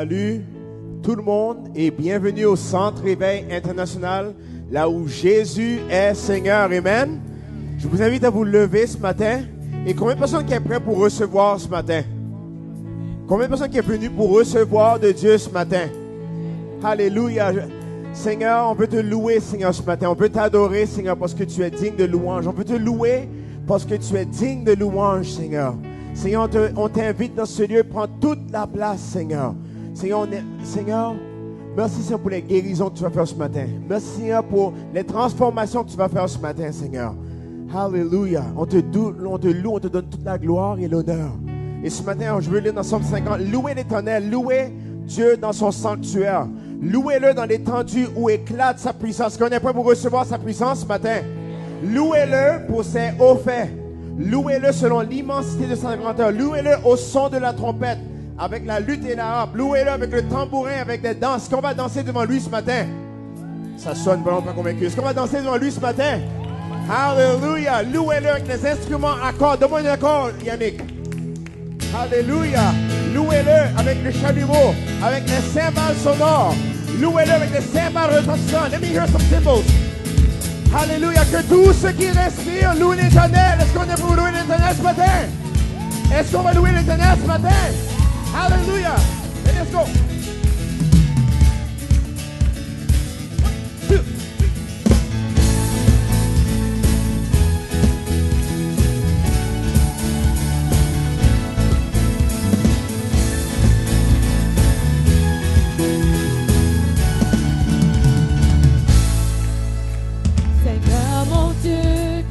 Salut tout le monde et bienvenue au Centre Réveil International, là où Jésus est Seigneur. Amen. Je vous invite à vous lever ce matin. Et combien de personnes qui sont prêtes pour recevoir ce matin? Combien de personnes qui sont venues pour recevoir de Dieu ce matin? Alléluia. Seigneur, on veut te louer, Seigneur, ce matin. On veut t'adorer, Seigneur, parce que tu es digne de louange. On veut te louer parce que tu es digne de louange, Seigneur. Seigneur, on t'invite dans ce lieu, prends toute la place, Seigneur. Seigneur, merci, Seigneur, pour les guérisons que tu vas faire ce matin. Merci, Seigneur, pour les transformations que tu vas faire ce matin, Seigneur. Alléluia. On te loue, on te donne toute la gloire et l'honneur. Et ce matin, je veux lire dans Somme 50. Louez l'Éternel, louez Dieu dans son sanctuaire. Louez-le dans l'étendue où éclate sa puissance. Est-ce qu'on est prêt pour recevoir sa puissance ce matin? Louez-le pour ses hauts faits. Louez-le selon l'immensité de sa grandeur. Louez-le au son de la trompette, avec la lutte et la harpe. Louez-le avec le tambourin, avec les danses. Est-ce qu'on va danser devant lui ce matin? Ça sonne vraiment pas convaincu. Est-ce qu'on va danser devant lui ce matin? Alléluia. Louez-le avec les instruments à cordes. Donne-moi un accord, Yannick. Alléluia. Louez-le avec le chalumeau, avec les cymbales sonores. Louez-le avec les cymbales retentissantes. Let me hear some cymbals. Alléluia. Que tout ce qui respire loue l'Éternel. Est-ce qu'on est pour louer l'Éternel ce matin? Est-ce qu'on va louer l'Éternel ce matin? Alléluia. Let's go. Seigneur mon Dieu,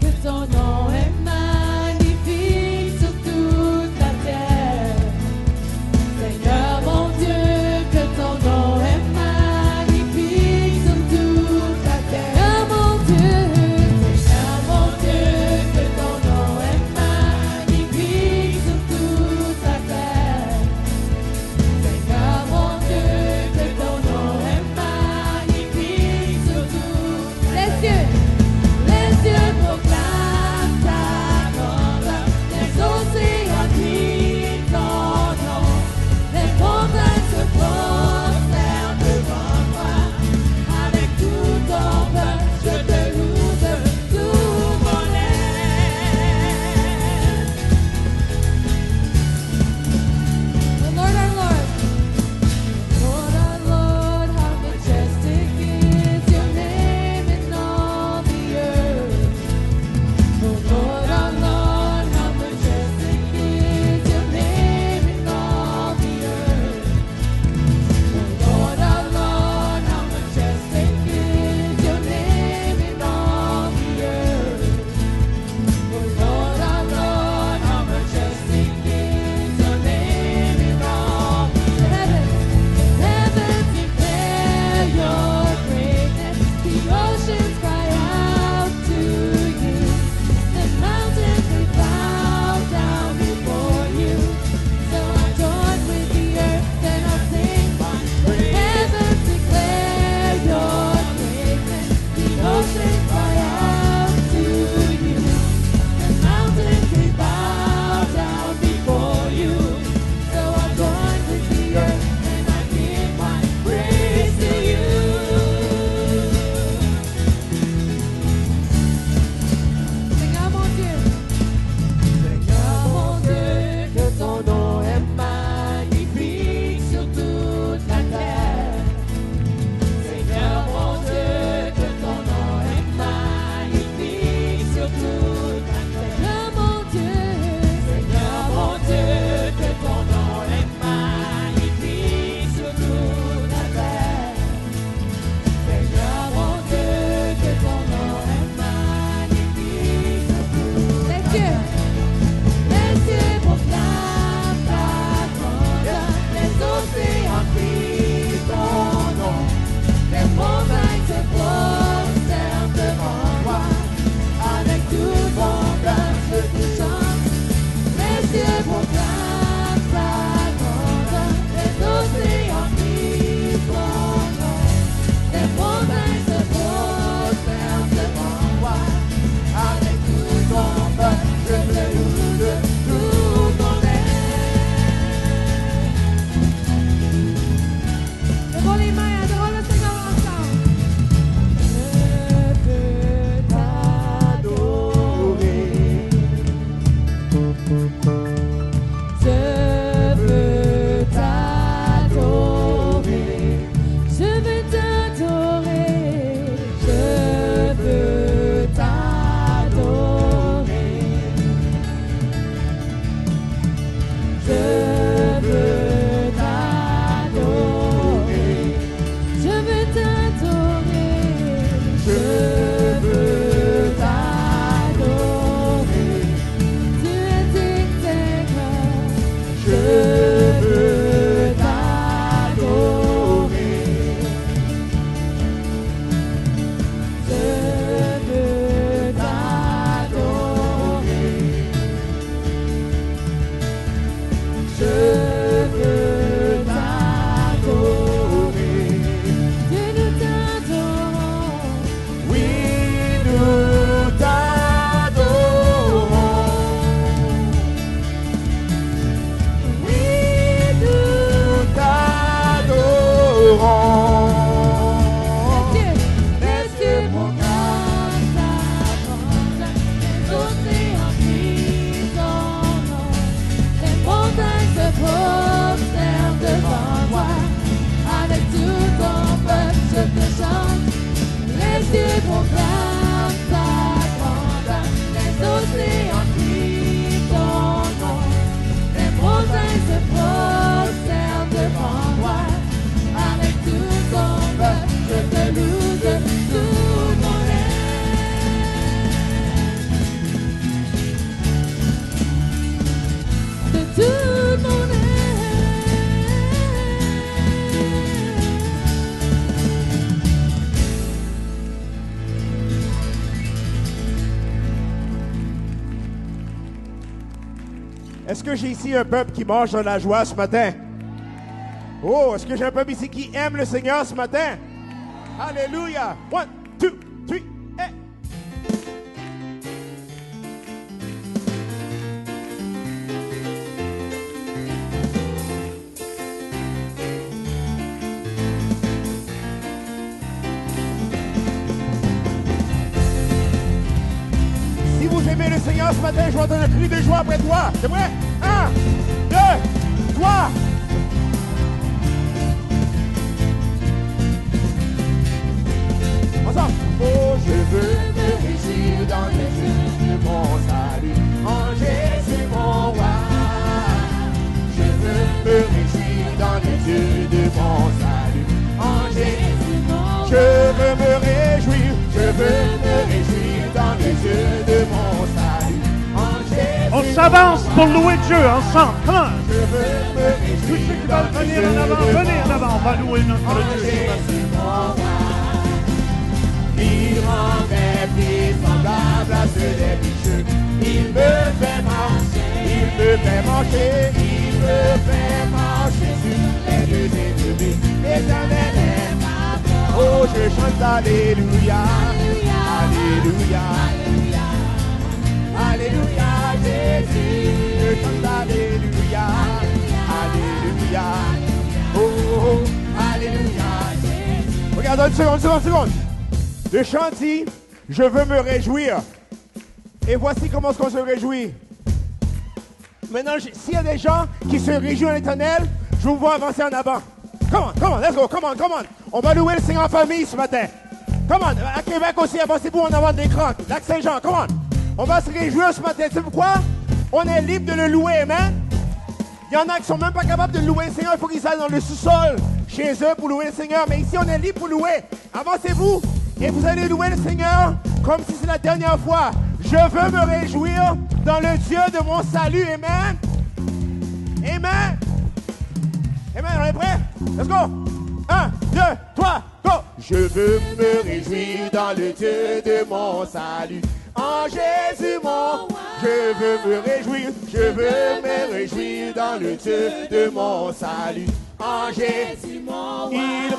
t'adorons. Les cieux proclament ta grandeur, les océans crient ton nom, les montagnes se prosternent devant toi, avec tout ton peuple je te chante. Les cieux proclament ta grandeur, les océans crient ton nom, les montagnes se prosternent devant toi, avec tout ton peuple je te loue de tout mon être, de tout mon être. Est-ce que j'ai ici un peuple qui marche dans la joie ce matin? Oh, est-ce que j'ai un peuple ici qui aime le Seigneur ce matin? Alléluia! 1, 2, 3, et... Si vous aimez le Seigneur ce matin, je vais entendre un cri de joie après toi. C'est vrai? 1, 2, 3. Ensemble. Oh, je veux me réjouir dans les yeux de mon salut, en Jésus mon roi. Je veux me réjouir dans les yeux de mon salut, en Jésus mon roi. Je veux me réjouir, je veux me réjouir dans les yeux de mon salut, en Jésus. On s'avance pour louer Dieu ensemble. Come on. Je veux me Tous ceux réjouir qui dans veulent les venir yeux en avant, de venez en mon avant. On va louer notre en Dieu. Jésus mon roi. Il rend mes pieds semblables à ceux des bicheux. Il me fait marcher, il me fait marcher, il me fait marcher sur les deux élevés. L'éternel est ma force. Oh, je chante Alléluia, Alléluia, Alléluia, Jésus. Je chante Alléluia, Alléluia, oh, oh, Alléluia, Jésus. Regarde, une seconde. Le chant dit, je veux me réjouir. Et voici comment on se réjouit. Maintenant, s'il y a des gens qui se réjouissent en l'éternel, je vous vois avancer en avant. Come on, let's go, come on. On va louer le Seigneur en famille ce matin. Come on, à Québec aussi, avancez-vous en avant de l'écran. Lac-Saint-Jean, come on. On va se réjouir ce matin. Tu sais pourquoi? On est libre de le louer, amen. Il y en a qui sont même pas capables de louer le Seigneur. Il faut qu'ils aillent dans le sous-sol chez eux pour louer le Seigneur. Mais ici, on est libre pour louer. Avancez-vous. Et vous allez louer le Seigneur comme si c'est la dernière fois. Je veux me réjouir dans le Dieu de mon salut. Amen. Amen. Amen. On est prêts? Let's go. 1, 2, 3, go. Je veux me réjouir dans le Dieu de mon salut. En Jésus mon, je veux me réjouir. Je veux me réjouir dans le Dieu de mon salut. En Jésus mon roi. Il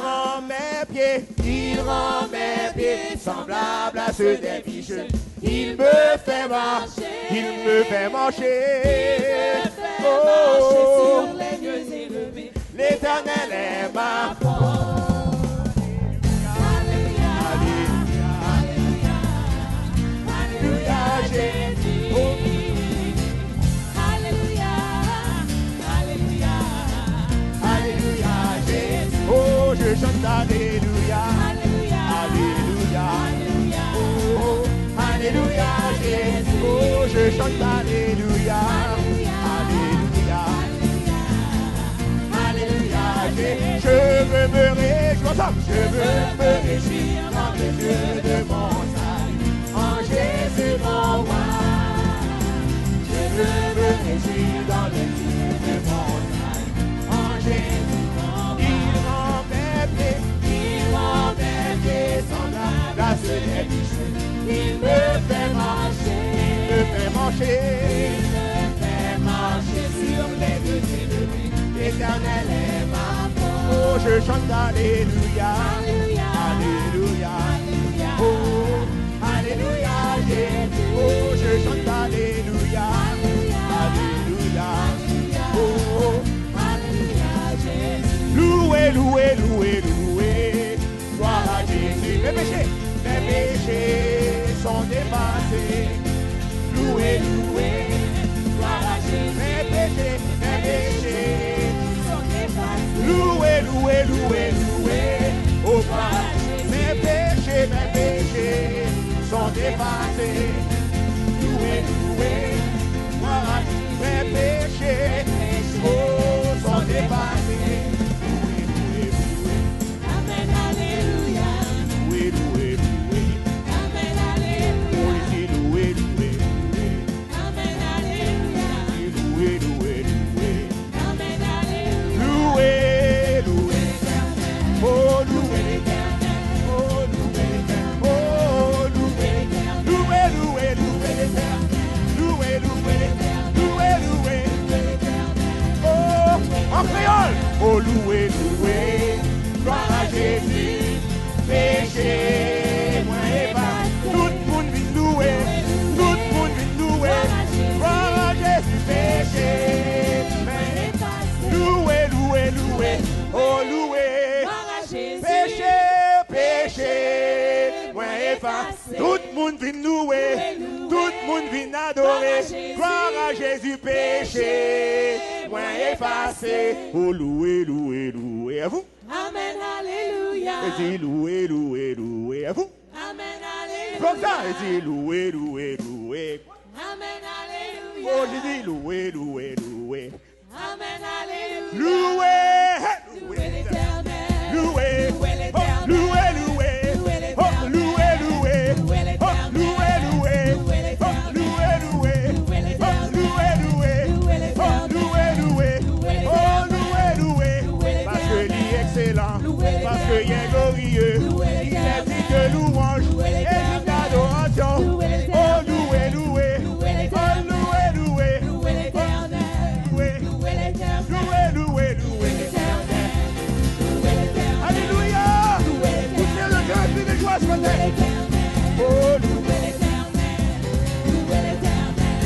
rend mes pieds semblables à ceux des bicheux. Il me fait marcher, il me fait marcher. Oh, Sur les lieux élevés, l'Éternel est ma force. Alléluia, Alléluia, Alléluia, Jésus. Oh. Alléluia, Alléluia, Alléluia, Jésus. Oh, je chante Alléluia. Alléluia, Alléluia. Alléluia, Oh, Alléluia, Jésus. Oh, je chante Alléluia. Alléluia. Alléluia, Jésus. Je veux me réjouir ensemble. Je veux me réjouir dans le Dieu de mon salut. En Jésus, mon roi. Je veux me réjouir dans le Dieu de mon salut. En Jésus, mon roi. Il rend mes pieds semblables à ceux des bicheux. Il me fait marcher, il me fait marcher, il me fait marcher sur les deux élevés. L'Éternel est ma force. Oh, je chante Alléluia, Alléluia, Alléluia, Alléluia, oh, Alléluia, Jésus. Oh, je chante Alléluia, Alléluia, oh, Alléluia, Jésus. louez, louez. loué, loué, loué. Gloire à Jésus. Mes péchés sont dépassés. Loué, loué. Gloire à Jésus. Mes péchés Sont dépassés. loué, loué, loué, loué. Oh, Gloire à Jésus. mes péchés sont dépassés. Loué, loué. Gloire à mes péchés sont dépassés. Loué, loué, loué. Amen, alléluia. Loué, loué, loué. Amen, alléluia. Oh, ici, loué, loué, loué. Amen, alléluia. Ici, loué, loué, loué. Amen, alléluia. Loué, loué. Oh, loué. L'éternel. Oh, loué. Oh, loué. Loué, loué, loué. Loué, loué. Loué, loué. Oh, en créole. Oh, loué, loué. Gloire à Jésus. Péché, moi et pas. Tout le monde vit louer. Tout le monde vit louer. Gloire à Jésus. Péché, mais loué, loué, loué. Oh, loué. Gloire à Jésus. Péché, moi efface. Tout le monde vient louer, tout le monde vient adorer. Gloire à Jésus, péché, moi effacé. Oh, loué, loué, loué. À vous? Amen, alléluia. Et dis loué, loué, loué. À vous? Amen, alléluia. Comme ça, et dis loué, loué, loué. Amen, alléluia. Oh, j'ai dit loué, loué, loué. Amen, alléluia. Loué, Louez loué. l'Éternel. Loué, Louez oh, l'Éternel. loué, loué, Louez oh, loué, loué, Louez oh, l'Éternel. loué, loué, Louez oh, l'Éternel. loué, loué, Louez oh, l'Éternel. loué, loué, Louez oh, l'Éternel. loué, loué, Louez oh, l'Éternel. loué, loué, Louez parce que l'Éternel. il est excellent, Louez parce qu'il est l'Éternel. glorieux, Louez il est l'Éternel. digne de louange Louez et l'Éternel. d'adoration. Louez Oh, l'Éternel. loué, loué, Louez oh, l'Éternel. loué, loué, Louez l'Éternel. loué, Louez l'Éternel. loué, loué, loué. Louez l'Éternel. Louez l'Éternel. Alléluia! Poussez le cœur plus de joie ce Louez matin. l'Éternel. Oh, loué. Louez l'Éternel. Louez l'Éternel.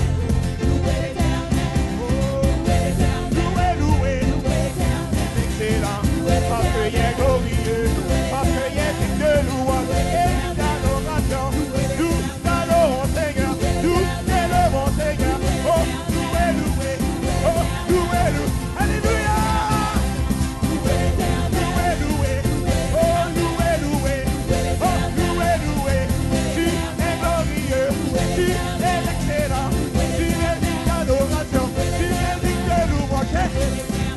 Louez l'Éternel. Louez l'Éternel. Loué, loué, Louez l'Éternel. excellent, parce qu'il est glorieux, parce qu'il est digne de louange et d'adoration. Nous t'adorons, Seigneur, nous t'élevons, Seigneur. Oh, loué, loué, oh, loué, loué, alléluia. Louez l'Éternel. Loué, loué, oh, loué, loué, oh, loué, loué. Tu es glorieux, tu es excellent, tu es digne d'adoration, tu es digne de louange.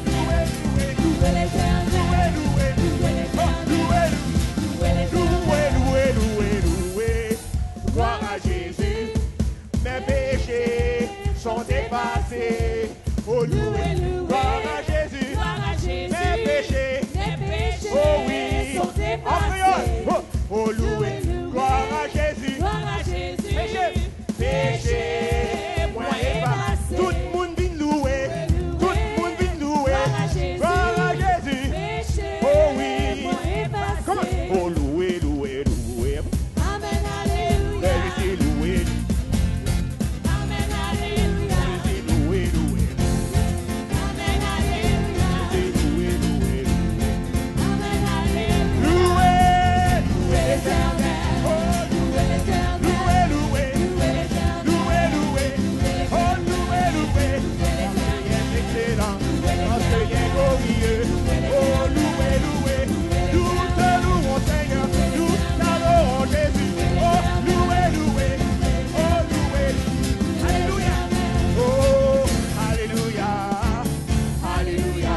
Loué, loué, Louez l'Éternel. loué, loué, oh, loué, loué, loué, loué, loué. Gloire à Jésus, mes péchés sont dépassés. Oh, loué, gloire à Jésus, Gloire à Jésus. mes péchés. Mes péchés Oh oui, sont en dépassés. créole. Oh, oh, loué, gloire à Jésus. Gloire à Jésus. Péché, péché, moi efface. Tout le monde vient louer, tout le monde vient louer. Gloire à Jésus. Péché. Oh oui. Moi effacé. Comment? Oh, loué, loué, loué. Amen, alléluia. Elle était louée, Amen, alléluia. elle était louée, louée. Amen, alléluia. Elle était louée, louée, louée. Amen, alléluia. Loué, loué, L'Éternel. oh, Louez l'Éternel. loué, loué, Louez l'Éternel. loué, loué, oh, loué, loué. Parce qu'il est excellent, parce qu'il est glorieux. Oh, loué, loué, nous te louons, Seigneur, nous t'adorons, Jésus. Oh, loué, loué, oh, loué, alléluia. Oh, alléluia, alléluia,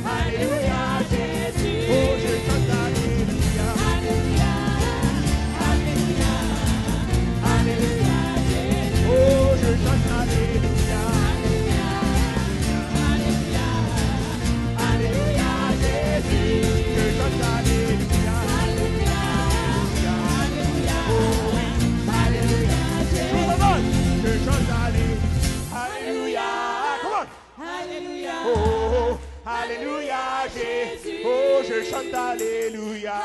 alléluia, Jésus. Oh, je chante alléluia, Alléluia. Alléluia. Alléluia. Jésus. oh, je chante alléluia, Alléluia. alléluia, Jésus. Je chante alléluia, Alléluia. Alléluia. alléluia. Jésus. Tout le monde, je chante alléluia. Come on. Alléluia. Oh, alléluia, Jésus. Oh, je chante alléluia.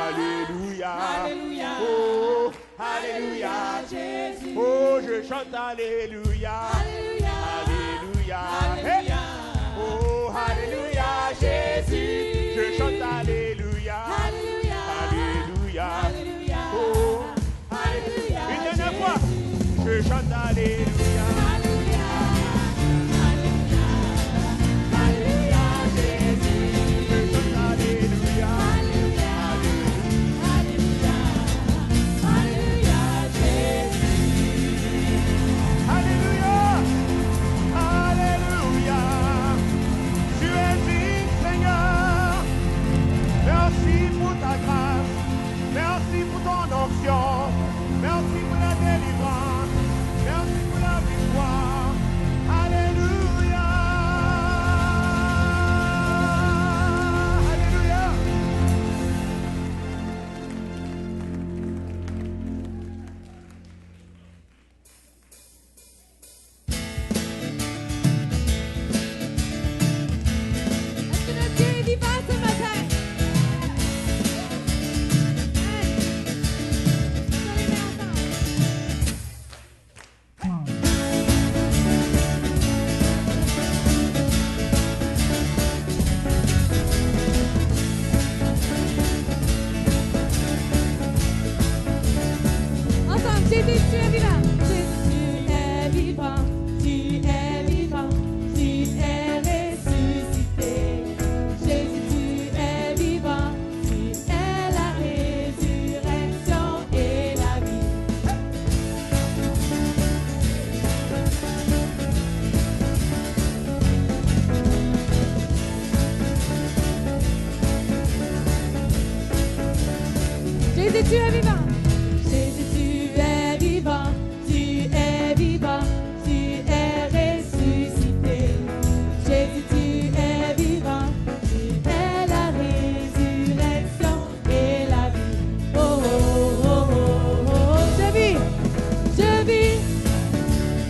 Alléluia. Alléluia. Oh, alléluia. Jésus. Oh, je chante alléluia. Alléluia. Alléluia. Alléluia. Oh, alléluia, Jésus. Je chante Alléluia. Alléluia. Alléluia. Alléluia. Oh. Alléluia. Une dernière fois. Je chante Alléluia. Alléluia. Alléluia. Alléluia, Jésus. Je chante Alléluia. Alléluia. Alléluia. Alléluia, Jésus. Alléluia. Alléluia. Tu es digne, Seigneur. Merci pour ta grâce. Merci pour ton onction. Merci pour la délivrance. Merci pour la victoire. Alléluia. Alléluia. Est-ce que notre Dieu est vivant ce matin? Hey! On les met ensemble. Ensemble, Jésus, tu es vivant. Jésus, tu es vivant. Tu es vivant. Tu es ressuscité. Jésus, tu es vivant. Tu es la résurrection et la vie. Jésus, tu es vivant. Jésus, tu es vivant. Tu es vivant. Tu es ressuscité. Jésus, tu es vivant. Tu es la résurrection et la vie. Oh, oh, oh, oh, oh. Je vis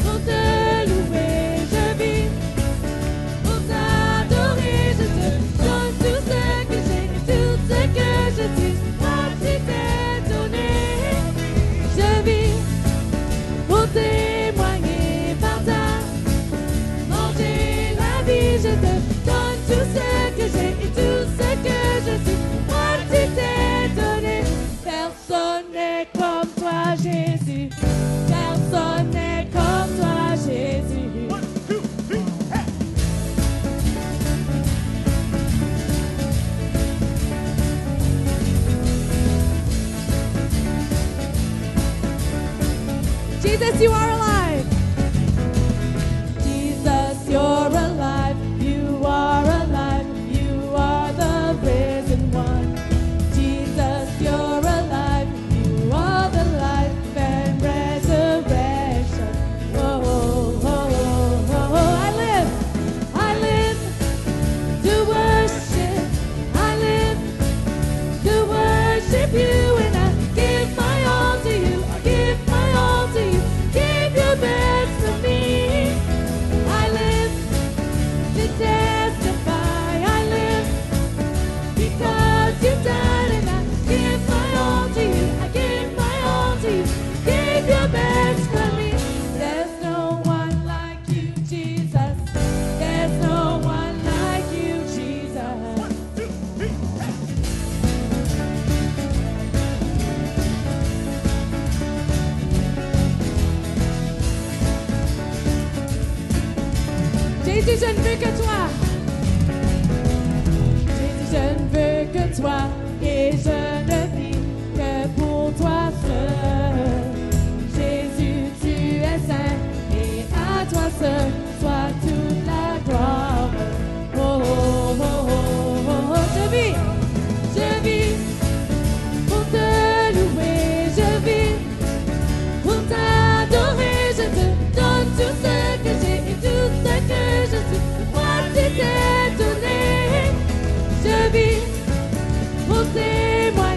pour te louer. Je vis pour t'adorer. Je te donne tout ce que j'ai, tout ce que je suis. Moi, tu t'es donné. Je vis pour témoigner par ta manger la vie. Je te donne tout ce que j'ai et tout ce que je suis. Moi, tu t'es donné. Personne n'est comme toi, Jésus. Personne n'est comme toi, Jésus. 1, 2, 3, hey! Jesus, you are alive. Jesus, you're alive. You are alive. You are the risen one. Jesus, you're alive. You are the life and resurrection. Oh, oh, oh, oh, oh. I live to worship. I live to worship you, and I give my all to you. I give my all to you. Give your best to me. I live to testify. I live because you died, and I give my all to you. I give my all to you. Give your best for me. There's no one like you, Jesus. There's no one like you, Jesus. 1, 2, 3, hey! Jésus, je ne veux que toi. Jésus, je ne veux que toi. Et je ne vis que pour toi seul. Jésus, tu es saint. Et à toi seul soit toute la gloire. Oh, oh, oh, oh, oh, oh. Je vis pour te louer. Je vis pour t'adorer. Je te donne tout ce que j'ai et tout ce que je suis. Moi, tu t'es donné. Je vis pour témoigner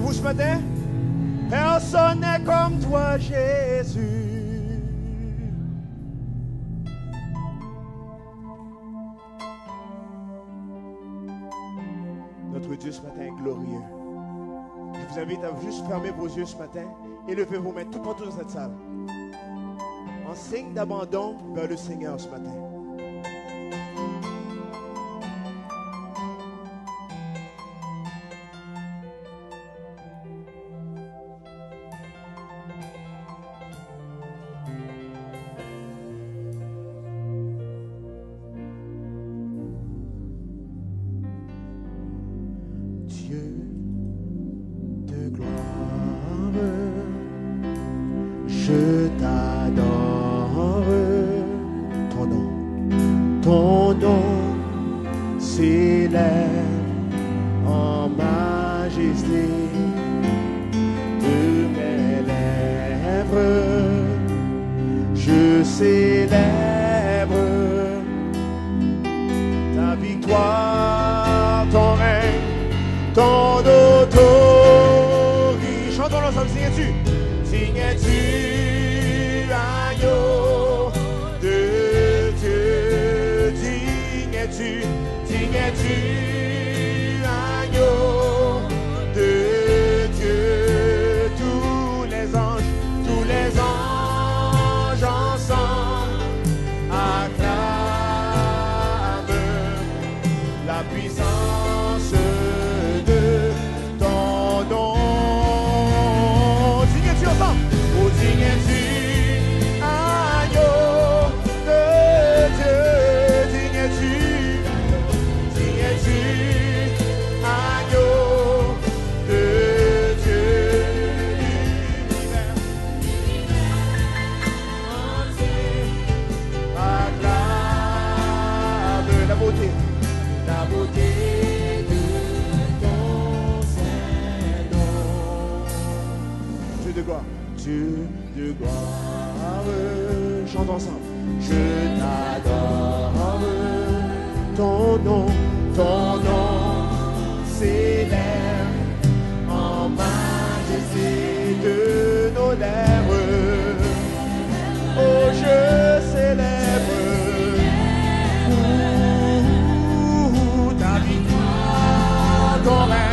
vous ce matin? Personne n'est comme toi, Jésus. Notre Dieu ce matin est glorieux. Je vous invite à juste fermer vos yeux ce matin et lever vos mains tout partout dans cette salle. En signe d'abandon vers le Seigneur ce matin. Je t'adore, ton nom s'élève en majesté de mes lèvres, je célèbre ta victoire, ton règne, ton autorité. Chantons l'ensemble, signes-tu? Digne-tu, agneau de Dieu, digne-tu, agneau de Dieu, tous les anges ensemble acclament la puissance de ton nom. Digne-tu ensemble? Oh, digne-tu, agneau de Dieu, digne-tu, agneau de Dieu, l'univers entier acclame la beauté de ton Saint-Nom. Dieu de gloire. Dieu de gloire, chante ensemble. Je t'adore, ton nom s'élève en majesté de nos lèvres. Oh, je célèbre ta victoire, ton règne.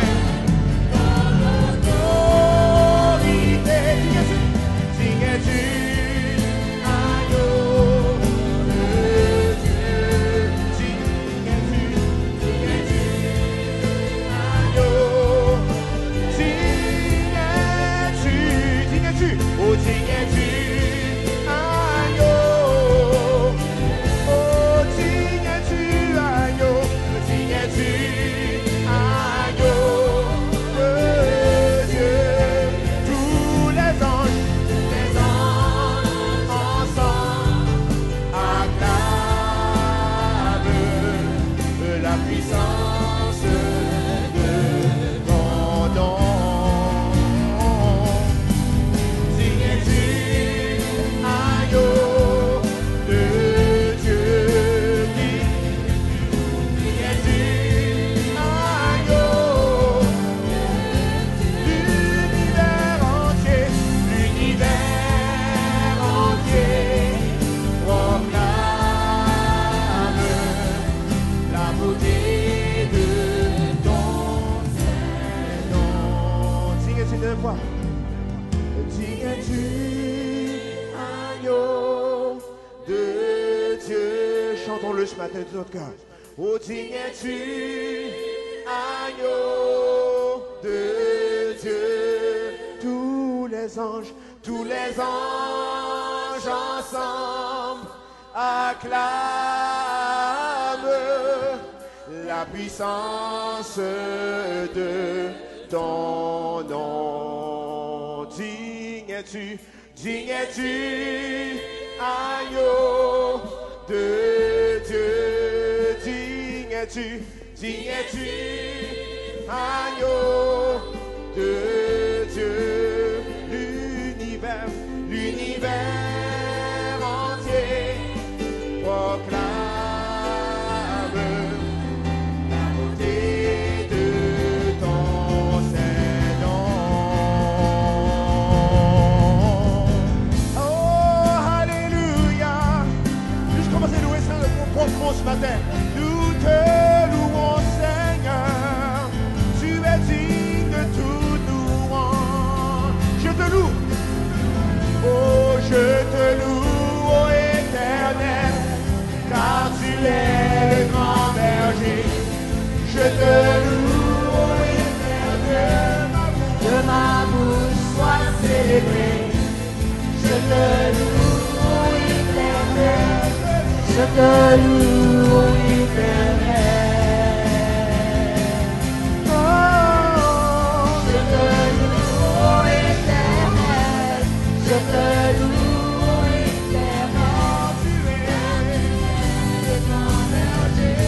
Ce matin de notre cœur. Oh, digne es-tu, agneau de Dieu, tous les anges ensemble acclament la puissance de ton nom. Digne es-tu, agneau de Dieu, digne es-tu, agneau de Dieu, l'univers entier proclame la beauté de ton Saint-Nom. te loue. Oh, je te loue, ô Éternel, car tu es le grand berger. Je te loue, ô Éternel, Que ma bouche soit célébrée. Je te loue, ô Éternel. Je te loue, ô Éternel. Oh, je te loue, ô Éternel. Je te loue, ô Éternel. Tu es le grand berger.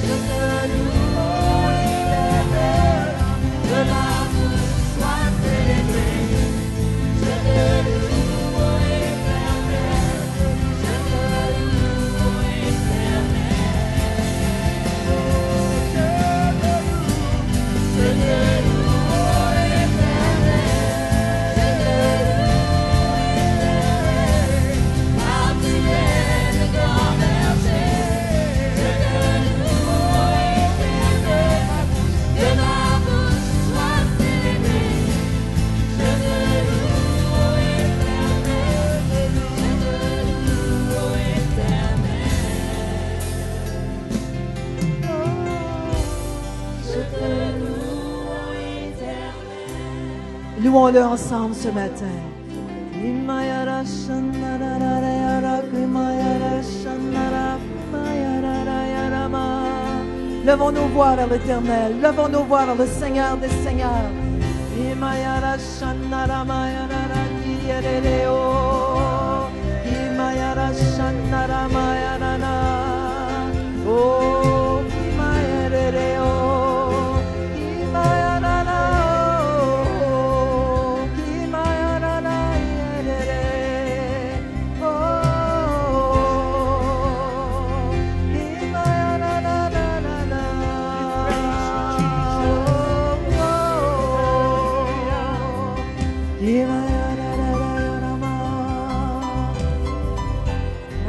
Je te loue, ô Éternel. Que ma bouche soit célébrée. Je te loue, ô Éternel. Je te loue, ô Éternel. Je te loue, ô Éternel. Je te loue, ô Éternel. Car tu es le grand berger. Je te loue, ô Éternel. Que ma bouche soit célébrée. Je te loue, ô Éternel. Je te loue, ô Éternel. Je te loue, ô Éternel. Louons-le ensemble ce matin. Levons nos voix vers l'Éternel. Levons nos voix vers le Seigneur des Seigneurs. Oh,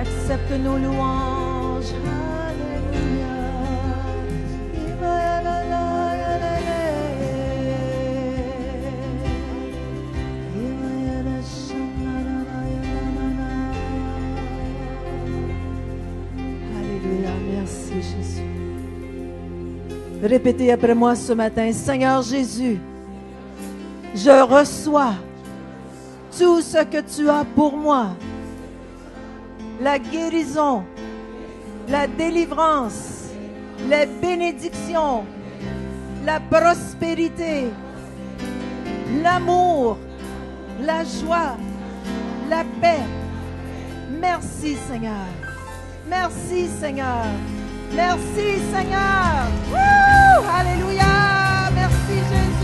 accepte nos louanges. Alléluia, merci Jésus. Répétez après moi ce matin, Seigneur Jésus, je reçois tout ce que tu as pour moi. La guérison, la délivrance, les bénédictions, la prospérité, l'amour, la joie, la paix. Merci Seigneur. Merci Seigneur. Merci Seigneur. Wouh! Alléluia. Merci Jésus.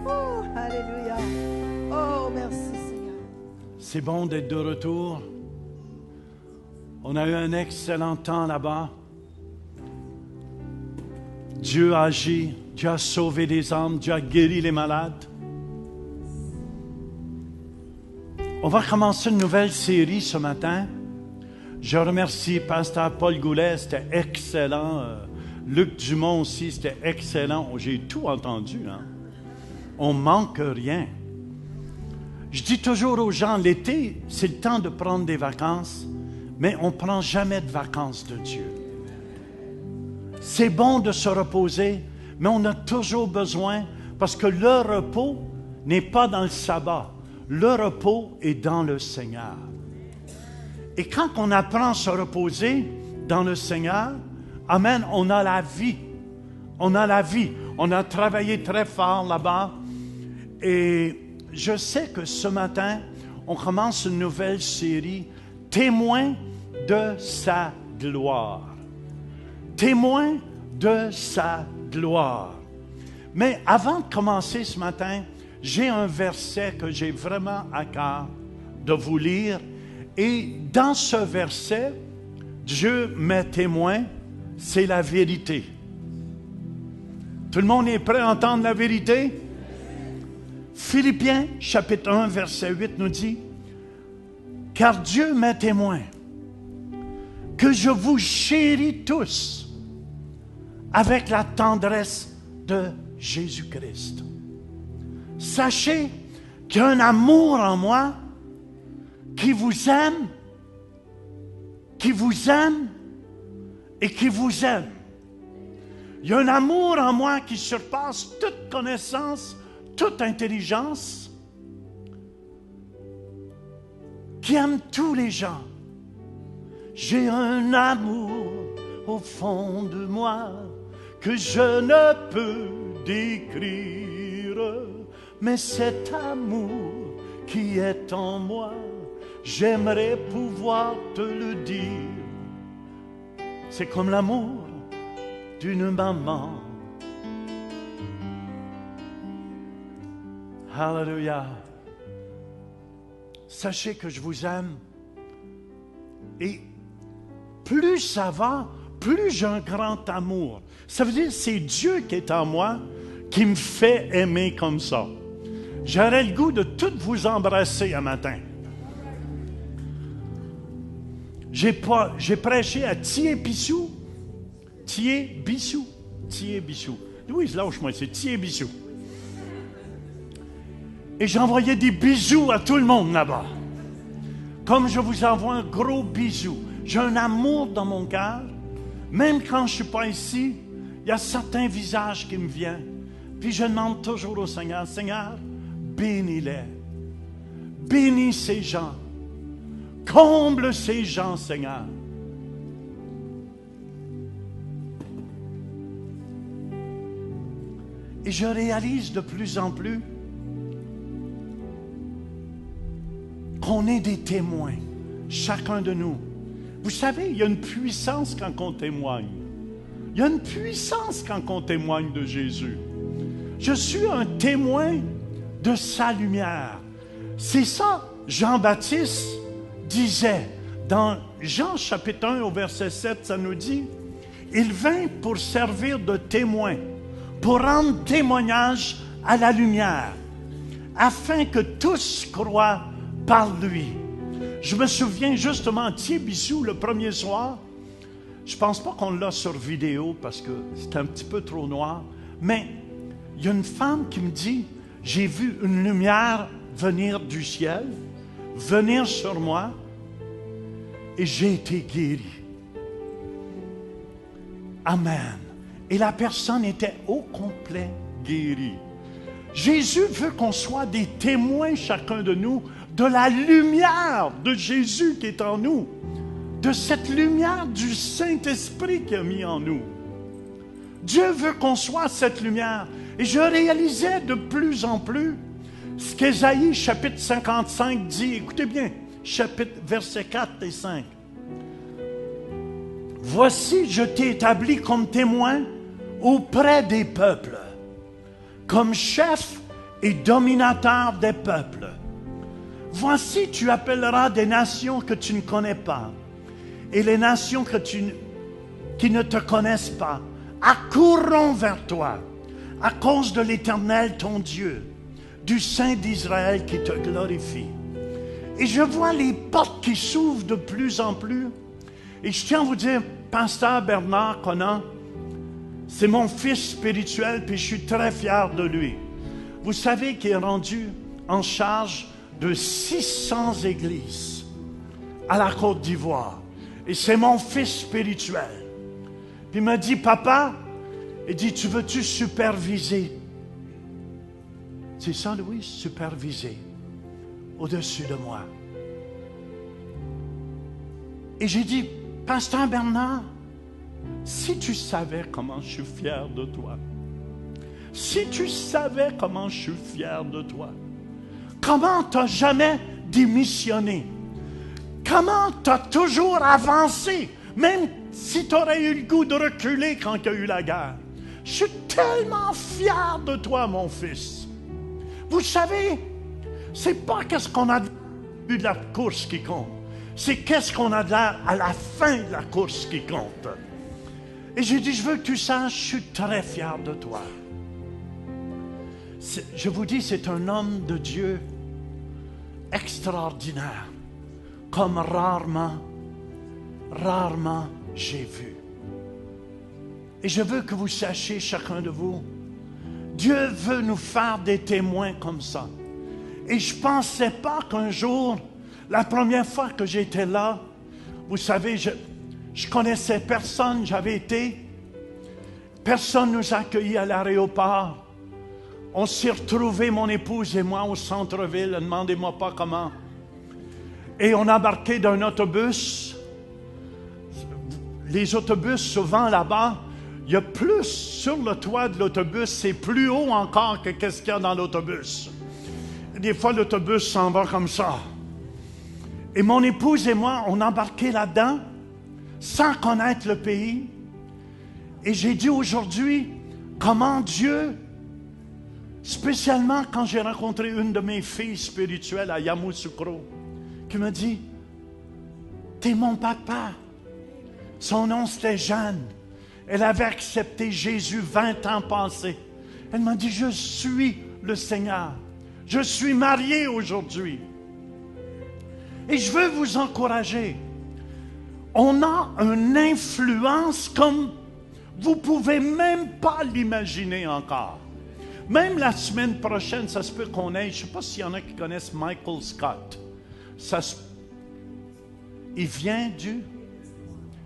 Oh, Alléluia. Oh, merci Seigneur. C'est bon d'être de retour. On a eu un excellent temps là-bas. Dieu a agi, Dieu a sauvé des âmes, Dieu a guéri les malades. On va commencer une nouvelle série ce matin. Je remercie Pasteur Paul Goulet, c'était excellent. Luc Dumont aussi, c'était excellent. J'ai tout entendu, hein? On manque rien. Je dis toujours aux gens, l'été, c'est le temps de prendre des vacances, mais on ne prend jamais de vacances de Dieu. C'est bon de se reposer, mais on a toujours besoin, parce que le repos n'est pas dans le sabbat. Le repos est dans le Seigneur. Et quand on apprend à se reposer dans le Seigneur, amen, on a la vie. On a la vie. On a travaillé très fort là-bas. Et je sais que ce matin, on commence une nouvelle série, Témoins de sa gloire. Témoins de sa gloire. Mais avant de commencer ce matin, j'ai un verset que j'ai vraiment à cœur de vous lire. Et dans ce verset, Dieu m'est témoin, c'est la vérité. Tout le monde est prêt à entendre la vérité? Philippiens, chapitre 1, verset 8 nous dit, « Car Dieu m'est témoin que je vous chéris tous avec la tendresse de Jésus-Christ. Sachez qu'il y a un amour en moi qui vous aime et qui vous aime. Il y a un amour en moi qui surpasse toute connaissance, toute intelligence, qui aime tous les gens. J'ai un amour au fond de moi que je ne peux décrire, mais cet amour qui est en moi, j'aimerais pouvoir te le dire. C'est comme l'amour d'une maman. Alléluia. Sachez que je vous aime. Et plus ça va, plus j'ai un grand amour. Ça veut dire que c'est Dieu qui est en moi qui me fait aimer comme ça. J'aurais le goût de toutes vous embrasser un matin. J'ai prêché à Thiers-Bissou. Thiers-Bissou. Louise, lâche-moi, c'est Thiers-Bissou. Et j'envoyais des bisous à tout le monde là-bas. Comme je vous envoie un gros bisou. J'ai un amour dans mon cœur. Même quand je ne suis pas ici, il y a certains visages qui me viennent. Puis je demande toujours au Seigneur, Seigneur, bénis-les. Bénis ces gens. Comble ces gens, Seigneur. Et je réalise de plus en plus qu'on est des témoins, chacun de nous. Vous savez, il y a une puissance quand on témoigne. Il y a une puissance quand on témoigne de Jésus. Je suis un témoin de sa lumière. C'est ça, Jean-Baptiste disait, dans Jean chapitre 1 au verset 7, ça nous dit, « Il vint pour servir de témoin, pour rendre témoignage à la lumière, afin que tous croient par lui. » Je me souviens justement à Thiers-Bissou le premier soir. Je ne pense pas qu'on l'a sur vidéo parce que c'est un petit peu trop noir. Mais il y a une femme qui me dit, j'ai vu une lumière venir du ciel, venir sur moi, et j'ai été guéri. Amen. Et la personne était au complet guérie. Jésus veut qu'on soit des témoins, chacun de nous, de la lumière de Jésus qui est en nous, de cette lumière du Saint-Esprit qui a mis en nous. Dieu veut qu'on soit cette lumière. Et je réalisais de plus en plus ce qu'Ésaïe, chapitre 55, dit. Écoutez bien, versets 4 et 5. « Voici, je t'ai établi comme témoin auprès des peuples, comme chef et dominateur des peuples. Voici, tu appelleras des nations que tu ne connais pas, et les nations qui ne te connaissent pas accourront vers toi, à cause de l'Éternel ton Dieu, du Saint d'Israël qui te glorifie. » Et je vois les portes qui s'ouvrent de plus en plus. Et je tiens à vous dire, Pasteur Bernard Conan, c'est mon fils spirituel, puis je suis très fier de lui. Vous savez qu'il est rendu en charge de 600 églises à la Côte d'Ivoire. Et c'est mon fils spirituel. Puis il m'a dit, papa, il dit, tu veux-tu superviser? C'est ça, Louis, superviser au-dessus de moi. Et j'ai dit, Pasteur Bernard, si tu savais comment je suis fier de toi, si tu savais comment je suis fier de toi, comment tu n'as jamais démissionné, comment tu as toujours avancé, même si tu aurais eu le goût de reculer quand il y a eu la guerre. Je suis tellement fier de toi, mon fils. Vous savez, c'est pas qu'est-ce qu'on a vu de la course qui compte. C'est qu'est-ce qu'on a de l'air à la fin de la course qui compte. Et j'ai dit, je veux que tu saches, je suis très fier de toi. Je vous dis, c'est un homme de Dieu extraordinaire, comme rarement j'ai vu. Et je veux que vous sachiez, chacun de vous, Dieu veut nous faire des témoins comme ça. Et je ne pensais pas qu'un jour, la première fois que j'étais là, vous savez, je connaissais personne, personne nous a accueillis à l'aéroport. On s'est retrouvés, mon épouse et moi, au centre-ville, ne demandez-moi pas comment. Et on a embarqué d'un autobus. Les autobus, souvent là-bas, il y a plus sur le toit de l'autobus, c'est plus haut encore que qu'est-ce qu'il y a dans l'autobus. Des fois, l'autobus s'en va comme ça. Et mon épouse et moi, on a embarqué là-dedans, sans connaître le pays. Et j'ai dit aujourd'hui, comment Dieu, spécialement quand j'ai rencontré une de mes filles spirituelles à Yamoussoukro, qui m'a dit, « T'es mon papa. » Son nom, c'était Jeanne. Elle avait accepté Jésus 20 ans passés. Elle m'a dit, « Je suis le Seigneur. Je suis mariée aujourd'hui. » Et je veux vous encourager. On a une influence comme vous ne pouvez même pas l'imaginer encore. Même la semaine prochaine, ça se peut qu'on ait, je ne sais pas s'il y en a qui connaissent Michael Scott. Il vient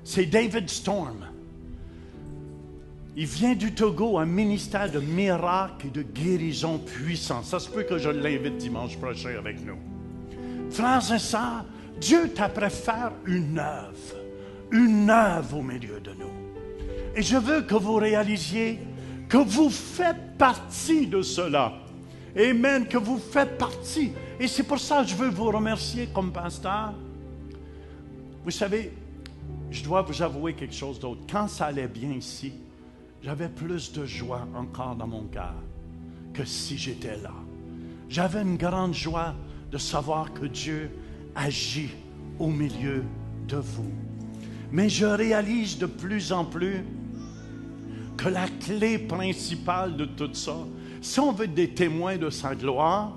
c'est David Storm. Il vient du Togo, un ministère de miracles et de guérison puissant. Ça se peut que je l'invite dimanche prochain avec nous. Frères et sœurs, Dieu t'a prêt faire une œuvre au milieu de nous. Et je veux que vous réalisiez que vous faites partie de cela. Amen, que vous faites partie. Et c'est pour ça que je veux vous remercier comme pasteur. Vous savez, je dois vous avouer quelque chose d'autre. Quand ça allait bien ici, j'avais plus de joie encore dans mon cœur que si j'étais là. J'avais une grande joie de savoir que Dieu agit au milieu de vous. Mais je réalise de plus en plus que la clé principale de tout ça, si on veut être des témoins de sa gloire,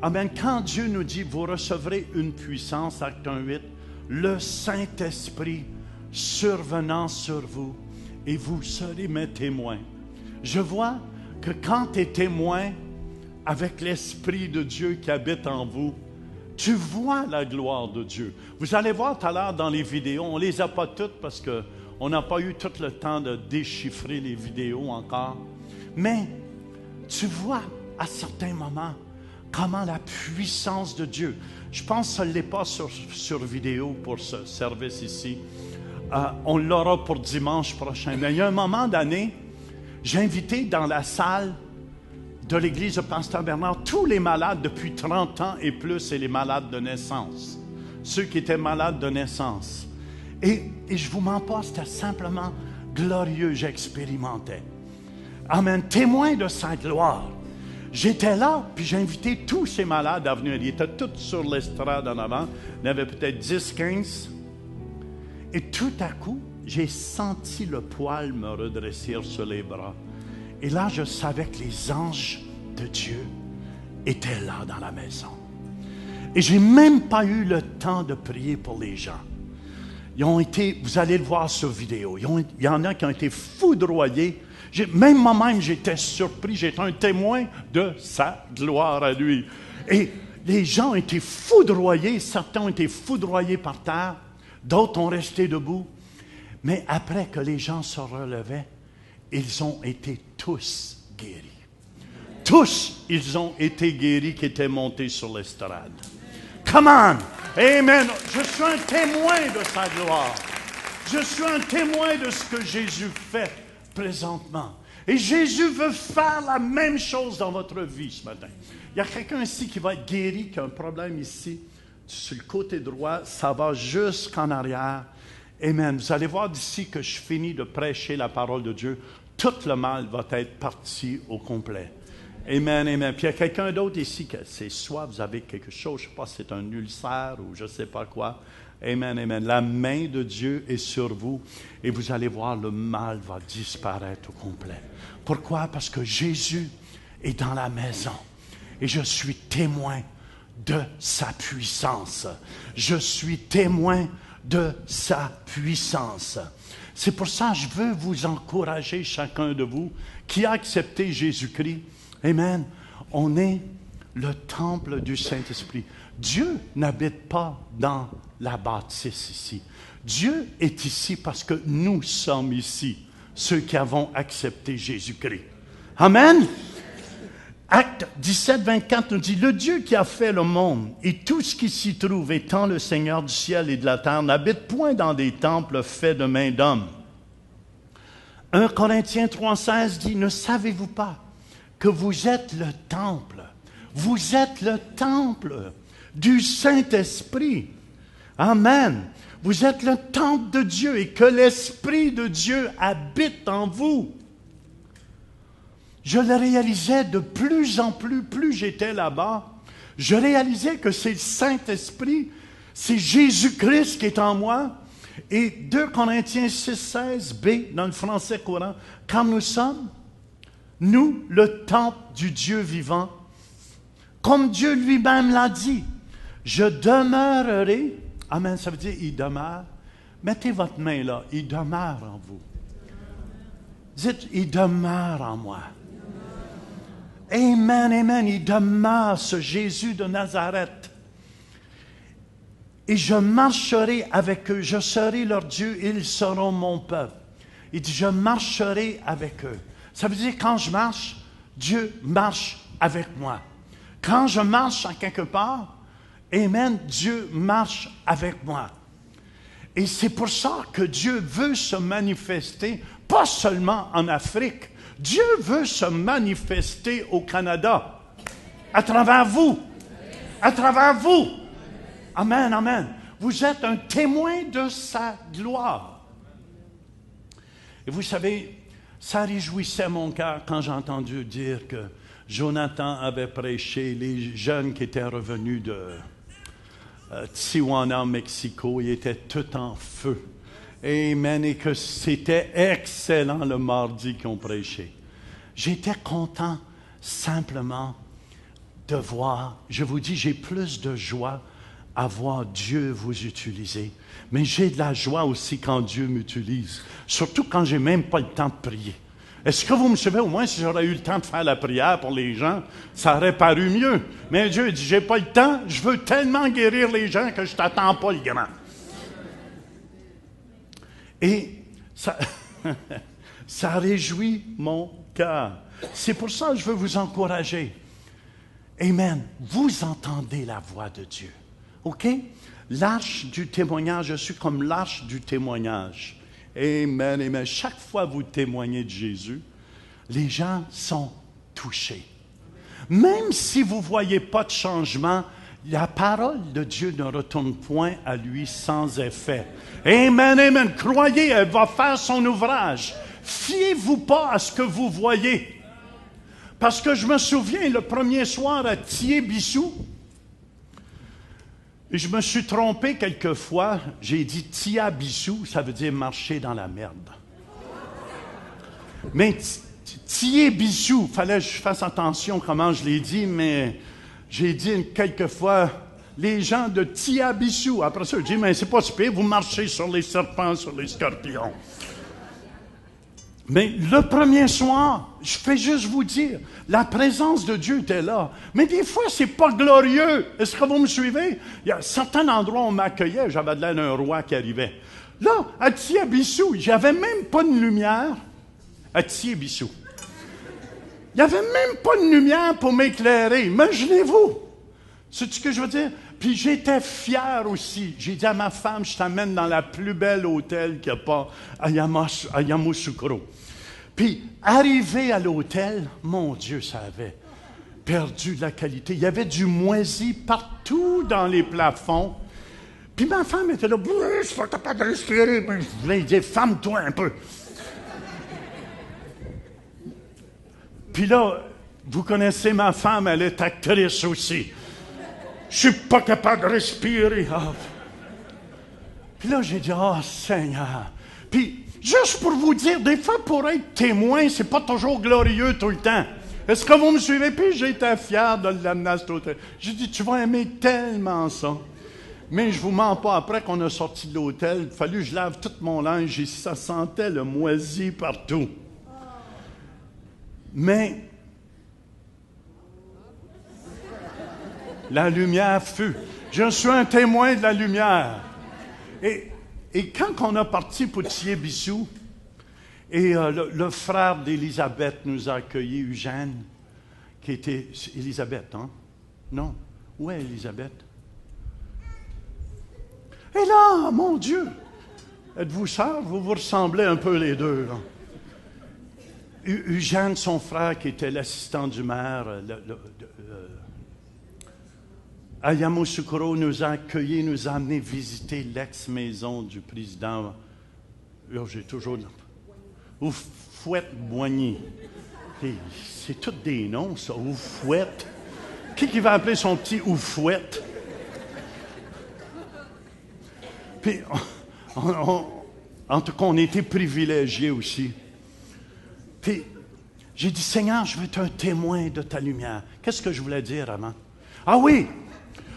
amen, quand Dieu nous dit, vous recevrez une puissance, acte 1:8, le Saint-Esprit survenant sur vous, et vous serez mes témoins. Je vois que quand tu es témoin avec l'Esprit de Dieu qui habite en vous, tu vois la gloire de Dieu. Vous allez voir tout à l'heure dans les vidéos, on ne les a pas toutes parce qu'on n'a pas eu tout le temps de déchiffrer les vidéos encore. Mais tu vois à certains moments comment la puissance de Dieu, je pense que ça ne l'est pas sur vidéo pour ce service ici. On l'aura pour dimanche prochain. Mais il y a un moment donné, j'ai invité dans la salle de l'église de Pasteur Bernard tous les malades depuis 30 ans et plus et les malades de naissance. Ceux qui étaient malades de naissance. Et je ne vous mens pas, c'était simplement glorieux, j'expérimentais. Amen, témoin de sa gloire. J'étais là, puis j'ai invité tous ces malades à venir. Ils étaient tous sur l'estrade en avant. Il y en avait peut-être 10, 15. Et tout à coup, j'ai senti le poil me redresser sur les bras. Et là, je savais que les anges de Dieu étaient là dans la maison. Et je n'ai même pas eu le temps de prier pour les gens. Ils ont été, vous allez le voir sur vidéo, il y en a qui ont été foudroyés. Même moi-même, j'étais surpris, j'étais un témoin de sa gloire à lui. Et les gens ont été foudroyés, certains ont été foudroyés par terre, d'autres ont resté debout. Mais après que les gens se relevaient, ils ont été tous guéris. Tous, ils ont été guéris qui étaient montés sur l'estrade. Come on! Amen! Je suis un témoin de sa gloire. Je suis un témoin de ce que Jésus fait présentement. Et Jésus veut faire la même chose dans votre vie ce matin. Il y a quelqu'un ici qui va être guéri, qui a un problème ici, sur le côté droit, ça va jusqu'en arrière. Amen. Vous allez voir d'ici que je finis de prêcher la parole de Dieu, tout le mal va être parti au complet. Amen, amen. Puis il y a quelqu'un d'autre ici que c'est soit vous avez quelque chose, je ne sais pas si c'est un ulcère ou je ne sais pas quoi. Amen, amen. La main de Dieu est sur vous et vous allez voir le mal va disparaître au complet. Pourquoi? Parce que Jésus est dans la maison et je suis témoin de sa puissance. Je suis témoin de sa puissance. C'est pour ça que je veux vous encourager, chacun de vous, qui a accepté Jésus-Christ. Amen. On est le temple du Saint-Esprit. Dieu n'habite pas dans la bâtisse ici. Dieu est ici parce que nous sommes ici, ceux qui avons accepté Jésus-Christ. Amen. Acte 17, 24 nous dit, « Le Dieu qui a fait le monde et tout ce qui s'y trouve, étant le Seigneur du ciel et de la terre, n'habite point dans des temples faits de mains d'hommes. » 1 Corinthiens 3,16 dit, « Ne savez-vous pas que vous êtes le temple, vous êtes le temple du Saint-Esprit. » Amen. Vous êtes le temple de Dieu et que l'Esprit de Dieu habite en vous. Je le réalisais de plus en plus j'étais là-bas. Je réalisais que c'est le Saint-Esprit, c'est Jésus-Christ qui est en moi. Et 2 Corinthiens 6,16b dans le français courant, « Car nous sommes, nous, le temple du Dieu vivant, comme Dieu lui-même l'a dit, je demeurerai. » Amen, ça veut dire « il demeure ». Mettez votre main là, « il demeure en vous ». Dites « il demeure en moi ». Amen, amen, il demeure ce Jésus de Nazareth. Et je marcherai avec eux, je serai leur Dieu, ils seront mon peuple. Il dit, je marcherai avec eux. Ça veut dire, quand je marche, Dieu marche avec moi. Quand je marche à quelque part, amen, Dieu marche avec moi. Et c'est pour ça que Dieu veut se manifester, pas seulement en Afrique. Dieu veut se manifester au Canada, à travers vous, à travers vous. Amen, amen. Vous êtes un témoin de sa gloire. Et vous savez, ça réjouissait mon cœur quand j'ai entendu dire que Jonathan avait prêché, les jeunes qui étaient revenus de Tijuana, Mexico, ils étaient tout en feu. Amen, et que c'était excellent le mardi qu'ils ont prêché. J'étais content simplement de voir, je vous dis, j'ai plus de joie à voir Dieu vous utiliser, mais j'ai de la joie aussi quand Dieu m'utilise, surtout quand j'ai même pas le temps de prier. Est-ce que vous me suivez? Au moins, si j'aurais eu le temps de faire la prière pour les gens, ça aurait paru mieux. Mais Dieu dit, j'ai pas le temps, je veux tellement guérir les gens que je t'attends pas le grand. Et ça, ça réjouit mon cœur. C'est pour ça que je veux vous encourager. Amen. Vous entendez la voix de Dieu. OK? L'arche du témoignage, je suis comme l'arche du témoignage. Amen, amen. Chaque fois que vous témoignez de Jésus, les gens sont touchés. Même si vous ne voyez pas de changement, la parole de Dieu ne retourne point à lui sans effet. Amen, amen. Croyez, elle va faire son ouvrage. Fiez-vous pas à ce que vous voyez. Parce que je me souviens, le premier soir à Thiers-Bissou, je me suis trompé quelquefois. J'ai dit Tia-Bissou, ça veut dire marcher dans la merde. Mais Thiers-Bissou, il fallait que je fasse attention comment je l'ai dit, mais j'ai dit quelquefois les gens de Tia-Bissou. Après ça, j'ai dit, mais c'est pas super, vous marchez sur les serpents, sur les scorpions. Mais le premier soir, je fais juste vous dire, la présence de Dieu était là. Mais des fois, c'est pas glorieux. Est-ce que vous me suivez? Il y a certains endroits où on m'accueillait, j'avais de l'air d'un roi qui arrivait. Là, à Thiers-Bissou, j'avais même pas de lumière. À Thiers-Bissou. Il n'y avait même pas de lumière pour m'éclairer. Imaginez-vous. C'est ce que je veux dire? Puis j'étais fier aussi. J'ai dit à ma femme, je t'amène dans la plus belle hôtel qu'il n'y a pas à Yamoussoukro. Puis, arrivé à l'hôtel, mon Dieu, ça avait perdu de la qualité. Il y avait du moisi partout dans les plafonds. Puis ma femme était là, je ne suis pas capable de respirer. Je voulais dire, femme-toi un peu. Puis là, Vous connaissez ma femme, elle est actrice aussi. Je suis pas capable de respirer. Ah. Puis là, j'ai dit, Seigneur. Puis, juste pour vous dire, des fois, pour être témoin, c'est pas toujours glorieux tout le temps. Est-ce que vous me suivez? Puis j'étais fier de l'amener à cet hôtel. J'ai dit, tu vas aimer tellement ça. Mais je vous mens pas, après qu'on a sorti de l'hôtel, il a fallu que je lave tout mon linge et ça sentait le moisi partout. Mais la lumière fut. Je suis un témoin de la lumière. Et quand on a parti pour Thiers-Bissou, et le frère d'Élisabeth nous a accueillis, Eugène, qui était... Élisabeth, hein? Non. Où est Élisabeth? Et là, mon Dieu! Êtes-vous sœurs? Vous vous ressemblez un peu les deux, là. Eugène, son frère, qui était l'assistant du maire, à Yamoussoukro, nous a accueillis, nous a amenés visiter l'ex-maison du président. J'ai toujours... Oufouette-Boigny. C'est tous des noms, ça, Oufouette. Qui va appeler son petit Oufouette? Puis, en tout cas, on était privilégiés aussi. Puis, j'ai dit, Seigneur, je veux être un témoin de ta lumière. Qu'est-ce que je voulais dire avant? Ah oui!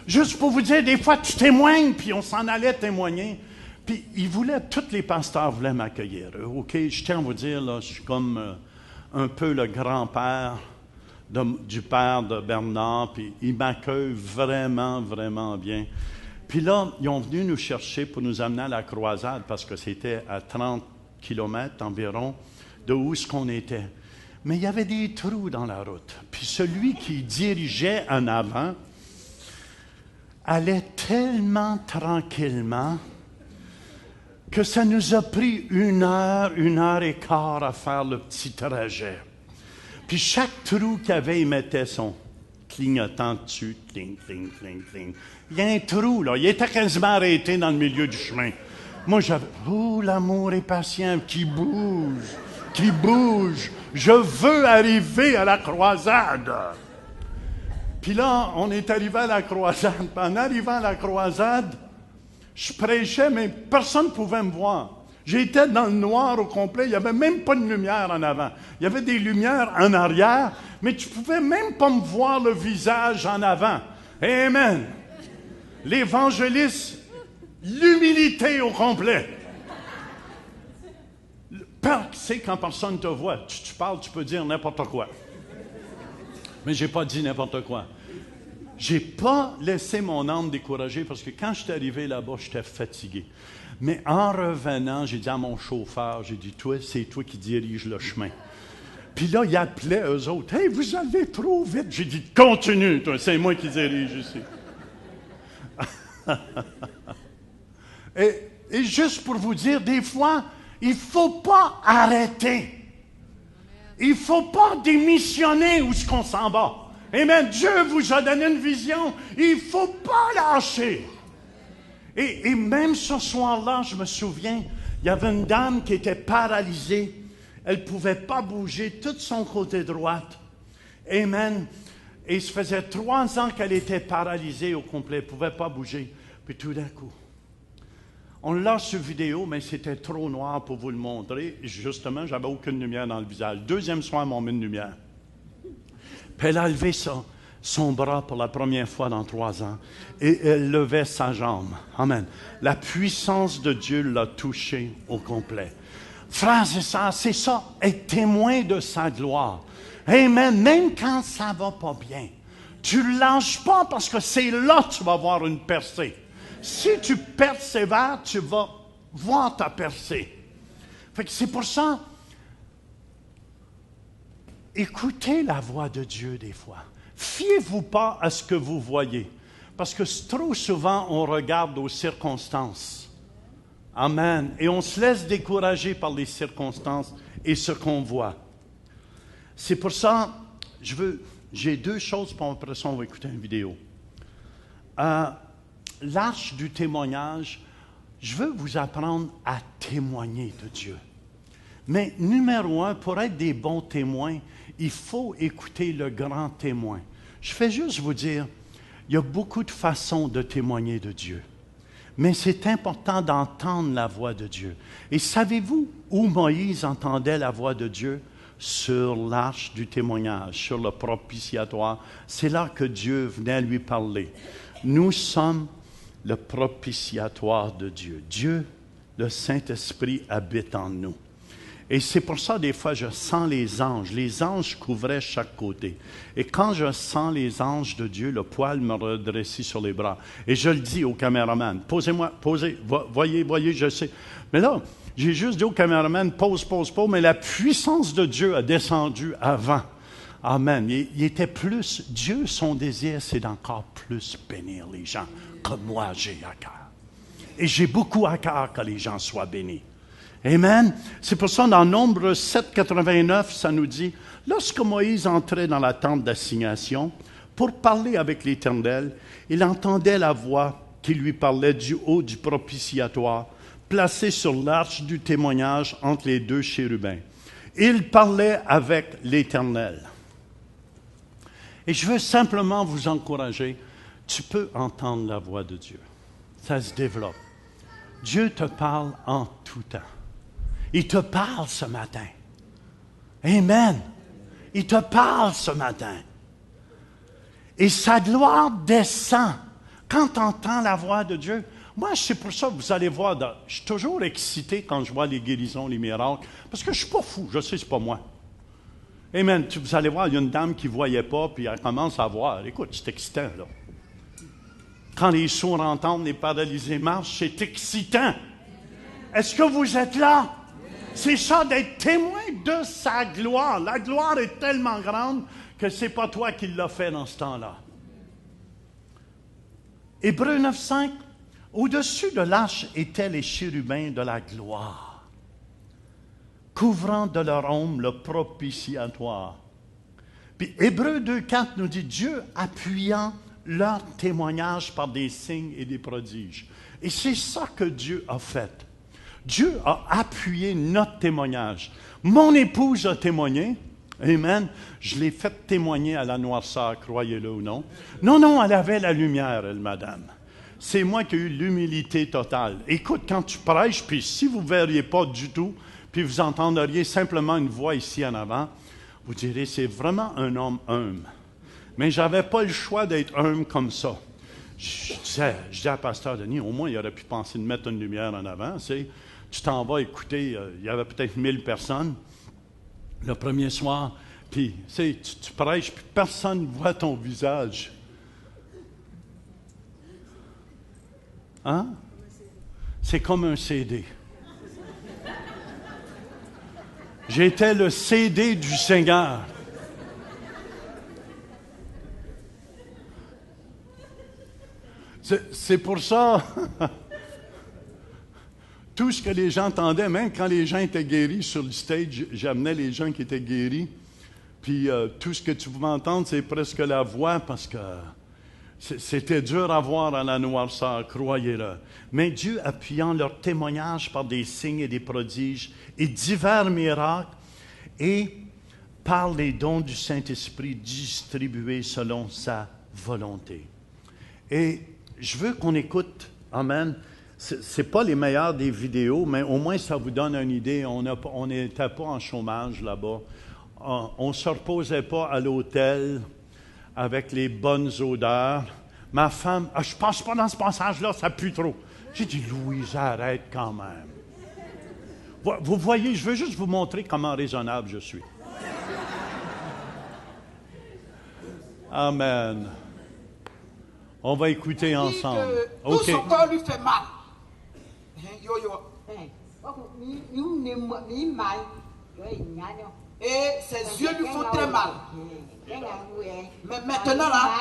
Juste pour vous dire, des fois, tu témoignes, puis on s'en allait témoigner. Puis, tous les pasteurs voulaient m'accueillir. OK, je tiens à vous dire, là, je suis comme un peu le grand-père du père de Bernard, puis il m'accueille vraiment, vraiment bien. Puis là, ils ont venu nous chercher pour nous amener à la croisade, parce que c'était à 30 kilomètres environ de où ce qu'on était. Mais il y avait des trous dans la route. Puis celui qui dirigeait en avant allait tellement tranquillement que ça nous a pris 1 heure et quart à faire le petit trajet. Puis chaque trou qu'il y avait, il mettait son clignotant dessus. Cling, cling, cling, cling. Il y a un trou, là. Il était quasiment arrêté dans le milieu du chemin. Moi, j'avais... Oh, l'amour est patient, qui bouge, qui bouge. Je veux arriver à la croisade. Puis là, on est arrivé à la croisade. Puis en arrivant à la croisade, je prêchais, mais personne ne pouvait me voir. J'étais dans le noir au complet. Il n'y avait même pas de lumière en avant. Il y avait des lumières en arrière, mais tu ne pouvais même pas me voir le visage en avant. Amen. L'évangéliste, l'humilité au complet. C'est quand personne te voit. Tu parles, tu peux dire n'importe quoi. Mais je n'ai pas dit n'importe quoi. Je n'ai pas laissé mon âme décourager parce que quand je suis arrivé là-bas, j'étais fatigué. Mais en revenant, j'ai dit à mon chauffeur, j'ai dit, toi, c'est toi qui dirige le chemin. Puis là, il appelait eux autres. « Hey, vous allez trop vite! » J'ai dit, « Continue, toi, c'est moi qui dirige ici. » Et juste pour vous dire, des fois, il ne faut pas arrêter. Il ne faut pas démissionner où est-ce qu'on s'en va. Amen. Dieu vous a donné une vision. Il ne faut pas lâcher. Et même ce soir-là, je me souviens, il y avait une dame qui était paralysée. Elle ne pouvait pas bouger tout son côté droite. Amen. Et ça faisait 3 ans qu'elle était paralysée au complet. Elle ne pouvait pas bouger. Puis tout d'un coup, on l'a sur vidéo, mais c'était trop noir pour vous le montrer. Justement, j'avais aucune lumière dans le visage. Deuxième soir, ils m'ont mis une lumière. Puis elle a levé son bras pour la première fois dans 3 ans. Et elle levait sa jambe. Amen. La puissance de Dieu l'a touchée au complet. Frères et sœurs, c'est ça, être témoin de sa gloire. Amen. Même quand ça va pas bien, tu ne lâches pas parce que c'est là que tu vas voir une percée. Si tu persévères, tu vas voir ta percée. Fait que c'est pour ça, écoutez la voix de Dieu des fois. Fiez-vous pas à ce que vous voyez. Parce que trop souvent, on regarde aux circonstances. Amen. Et on se laisse décourager par les circonstances et ce qu'on voit. C'est pour ça, j'ai 2 choses, pour après ça, on va écouter une vidéo. L'arche du témoignage, je veux vous apprendre à témoigner de Dieu. Mais numéro 1, pour être des bons témoins, il faut écouter le grand témoin. Je fais juste vous dire, il y a beaucoup de façons de témoigner de Dieu. Mais c'est important d'entendre la voix de Dieu. Et savez-vous où Moïse entendait la voix de Dieu? Sur l'arche du témoignage, sur le propitiatoire. C'est là que Dieu venait lui parler. Nous sommes le propitiatoire de Dieu. Dieu, le Saint-Esprit, habite en nous. Et c'est pour ça, des fois, je sens les anges. Les anges couvraient chaque côté. Et quand je sens les anges de Dieu, le poil me redressait sur les bras. Et je le dis au caméraman, posez, voyez, je sais. Mais là, j'ai juste dit au caméraman, pose, mais la puissance de Dieu a descendu avant. Amen. Il était plus, Dieu, son désir, c'est d'encore plus bénir les gens, comme moi j'ai à cœur. Et j'ai beaucoup à cœur que les gens soient bénis. Amen. C'est pour ça, dans Nombre 7, 89, ça nous dit, lorsque Moïse entrait dans la tente d'assignation pour parler avec l'Éternel, il entendait la voix qui lui parlait du haut du propitiatoire, placé sur l'arche du témoignage entre les deux chérubins. Il parlait avec l'Éternel. Et je veux simplement vous encourager, tu peux entendre la voix de Dieu. Ça se développe. Dieu te parle en tout temps. Il te parle ce matin. Amen. Il te parle ce matin. Et sa gloire descend. Quand tu entends la voix de Dieu, moi, c'est pour ça que vous allez voir, je suis toujours excité quand je vois les guérisons, les miracles, parce que je ne suis pas fou, je sais, ce n'est pas moi. Amen. Vous allez voir, il y a une dame qui ne voyait pas, puis elle commence à voir. Écoute, c'est excitant, là. Quand les sourds entendent, les paralysés marchent, c'est excitant. Est-ce que vous êtes là? C'est ça, d'être témoin de sa gloire. La gloire est tellement grande que ce n'est pas toi qui l'as fait dans ce temps-là. Hébreux 9,5, au-dessus de l'arche étaient les chérubins de la gloire, couvrant de leur ombre le propitiatoire. Puis Hébreux 2,4 nous dit, Dieu appuyant leur témoignage par des signes et des prodiges. Et c'est ça que Dieu a fait. Dieu a appuyé notre témoignage. Mon épouse a témoigné. Amen. Je l'ai fait témoigner à la noirceur, croyez-le ou non. Non, elle avait la lumière, elle, madame. C'est moi qui ai eu l'humilité totale. Écoute, quand tu prêches, puis si vous ne verriez pas du tout, puis vous entendriez simplement une voix ici en avant, vous direz, c'est vraiment un homme humble. Mais je n'avais pas le choix d'être humble comme ça. Je disais à Pasteur Denis, au moins, il aurait pu penser de mettre une lumière en avant. Tu t'en vas écouter, il y avait peut-être 1000 personnes le premier soir, puis tu prêches, puis personne ne voit ton visage. Hein? C'est comme un CD. J'étais le CD du Seigneur. C'est pour ça, tout ce que les gens entendaient, même quand les gens étaient guéris sur le stage, j'amenais les gens qui étaient guéris, puis tout ce que tu pouvais entendre, c'est presque la voix, parce que c'était dur à voir à la noirceur, croyez-le. Mais Dieu appuyant leur témoignage par des signes et des prodiges et divers miracles, et par les dons du Saint-Esprit distribués selon sa volonté. Et je veux qu'on écoute, amen. C'est pas les meilleures des vidéos, mais au moins ça vous donne une idée. On n'était pas en chômage là-bas. On ne se reposait pas à l'hôtel avec les bonnes odeurs. Ma femme, je passe pas dans ce passage-là, ça pue trop. J'ai dit, Louise, arrête quand même. Vous voyez, je veux juste vous montrer comment raisonnable je suis. Amen. On va écouter ensemble. Tout son corps lui fait mal. Et ses yeux lui font très mal. Mais maintenant là,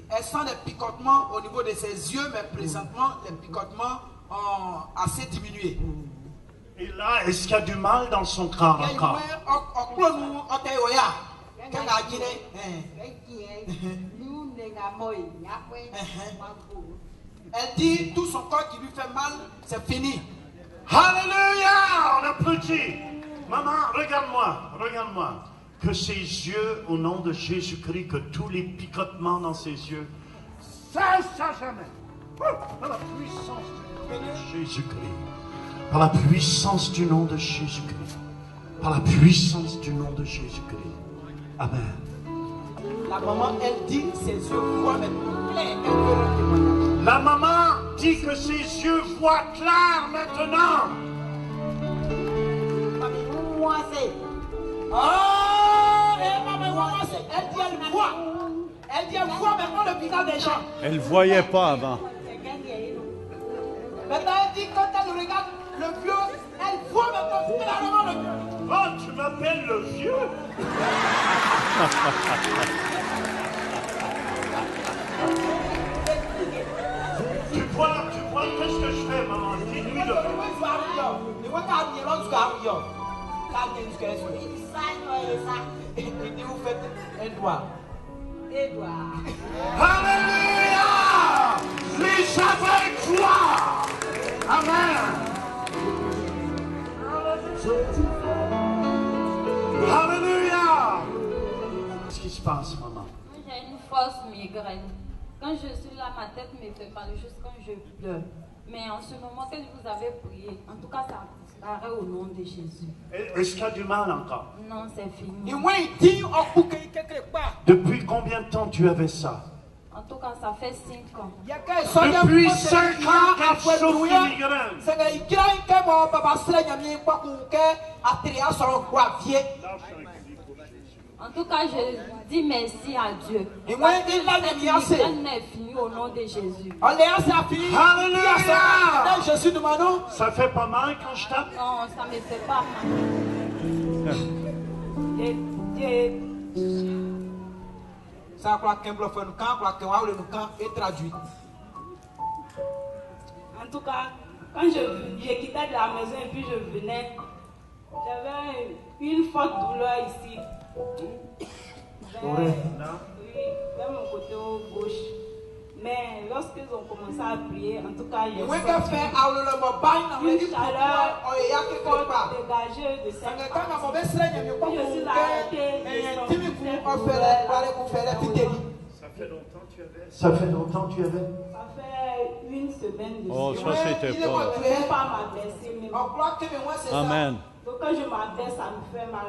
elle sent des picotements au niveau de ses yeux, mais présentement, les picotements ont assez diminué. Et là, est-ce qu'il y a du mal dans son corps encore? Elle dit tout son corps qui lui fait mal, c'est fini. Alléluia, on applaudit. Maman, regarde-moi. Que ses yeux, au nom de Jésus-Christ, que tous les picotements dans ses yeux, ça jamais. Par la puissance du nom de Jésus-Christ. Par la puissance du nom de Jésus-Christ. Par la puissance du nom de Jésus-Christ. Amen. La maman, elle dit ses yeux voient maintenant clair. La maman dit que ses yeux voient clair maintenant. Elle dit elle voit maintenant le visage des gens. Elle ne voyait pas avant. Maintenant elle dit quand elle regarde le vieux, elle voit maintenant clairement le vieux. Oh, tu m'appelles le vieux? Tu vois, qu'est-ce que je fais, maman? Dis-lui de faire. Alléluia! Les avec toi! Amen! Alléluia! Qu'est-ce qui se passe, maman? J'ai une fausse migraine. Quand je suis là, ma tête me fait mal juste quand je pleure. Mais en ce moment que vous avez prié, en tout cas, ça disparaît au nom de Jésus. Est-ce qu'il y a du mal encore? Non, c'est fini. Depuis combien de temps tu avais ça? En tout cas, ça fait 5 ans. Depuis 5 ans qu'elle souffre de migraine. En tout cas, je dis merci à Dieu. Et Parce moi, que il l'a cette mis assez. migraine est finie au nom de Jésus. Alléluia! Jésus de Manon. Ça fait pas mal quand je tape? Non, ça ne me fait pas mal. Ça croit qu'un bluff nous camp, croit qu'un waouh nous camp et traduit. En tout cas, quand je quittais de la maison et puis je venais, j'avais une forte douleur ici. Oui, vers mon côté gauche. Mais lorsqu'ils ont commencé à prier, en tout cas, j'ai senti une chaleur forte dégagée de cette partie. Je suis arrêtée de sentir cette douleur. Ça fait longtemps que tu avais? Ça fait une semaine de Oh, cela. ça c'était Je ne pas. peux même pas m'abaisser. Amen. Donc quand je m'abaisse, ça me fait mal.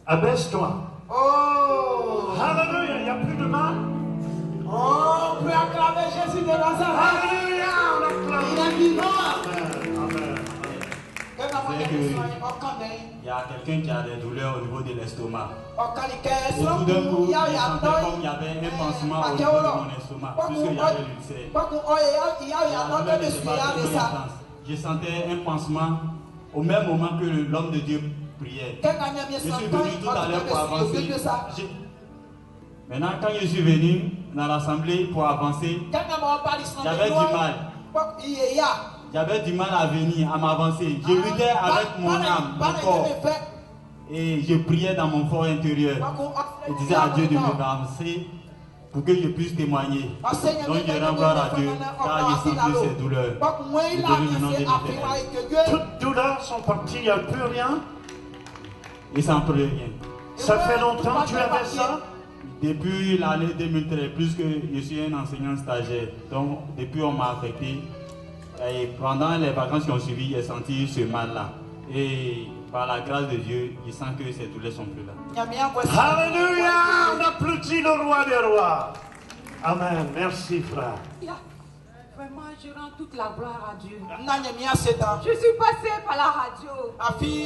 Abaisse-toi. Oh, Alléluia, il n'y a plus de mal. on peut acclamer Jésus de Nazareth. Alléluia, on acclame. Il est vivant. Amen. Il y a quelqu'un qui a des douleurs au niveau de l'estomac. Et tout d'un coup, je sentais comme il y avait un pansement au niveau de mon estomac, puisque j'avais l'ulcère. Je sentais un pansement au même moment que l'homme de Dieu priait. Je suis venu tout à l'heure pour avancer. Maintenant, quand je suis venu dans l'assemblée pour avancer, j'avais du mal. J'avais du mal à venir, à m'avancer. Je luttais avec mon âme, mon corps. Et je priais dans mon fort intérieur. Je disais à Dieu de me avancer pour que je puisse témoigner. Donc je rends gloire à Dieu car j'ai senti ces douleurs. Je devais le nom de l'Éternel. Toutes douleurs sont parties, il n'y a plus rien. Il s'en peut rien. Ça fait longtemps que tu avais ça? Depuis l'année 2013, plus que je suis un enseignant stagiaire. Donc depuis on m'a affecté. Et pendant les vacances qui ont suivi, j'ai senti ce mal-là. Et par la grâce de Dieu, je sens que ces douleurs sont plus là. Alléluia, on applaudit le roi des rois. Amen, merci frère. Vraiment, je rends toute la gloire à Dieu. Je Je suis passée par la radio.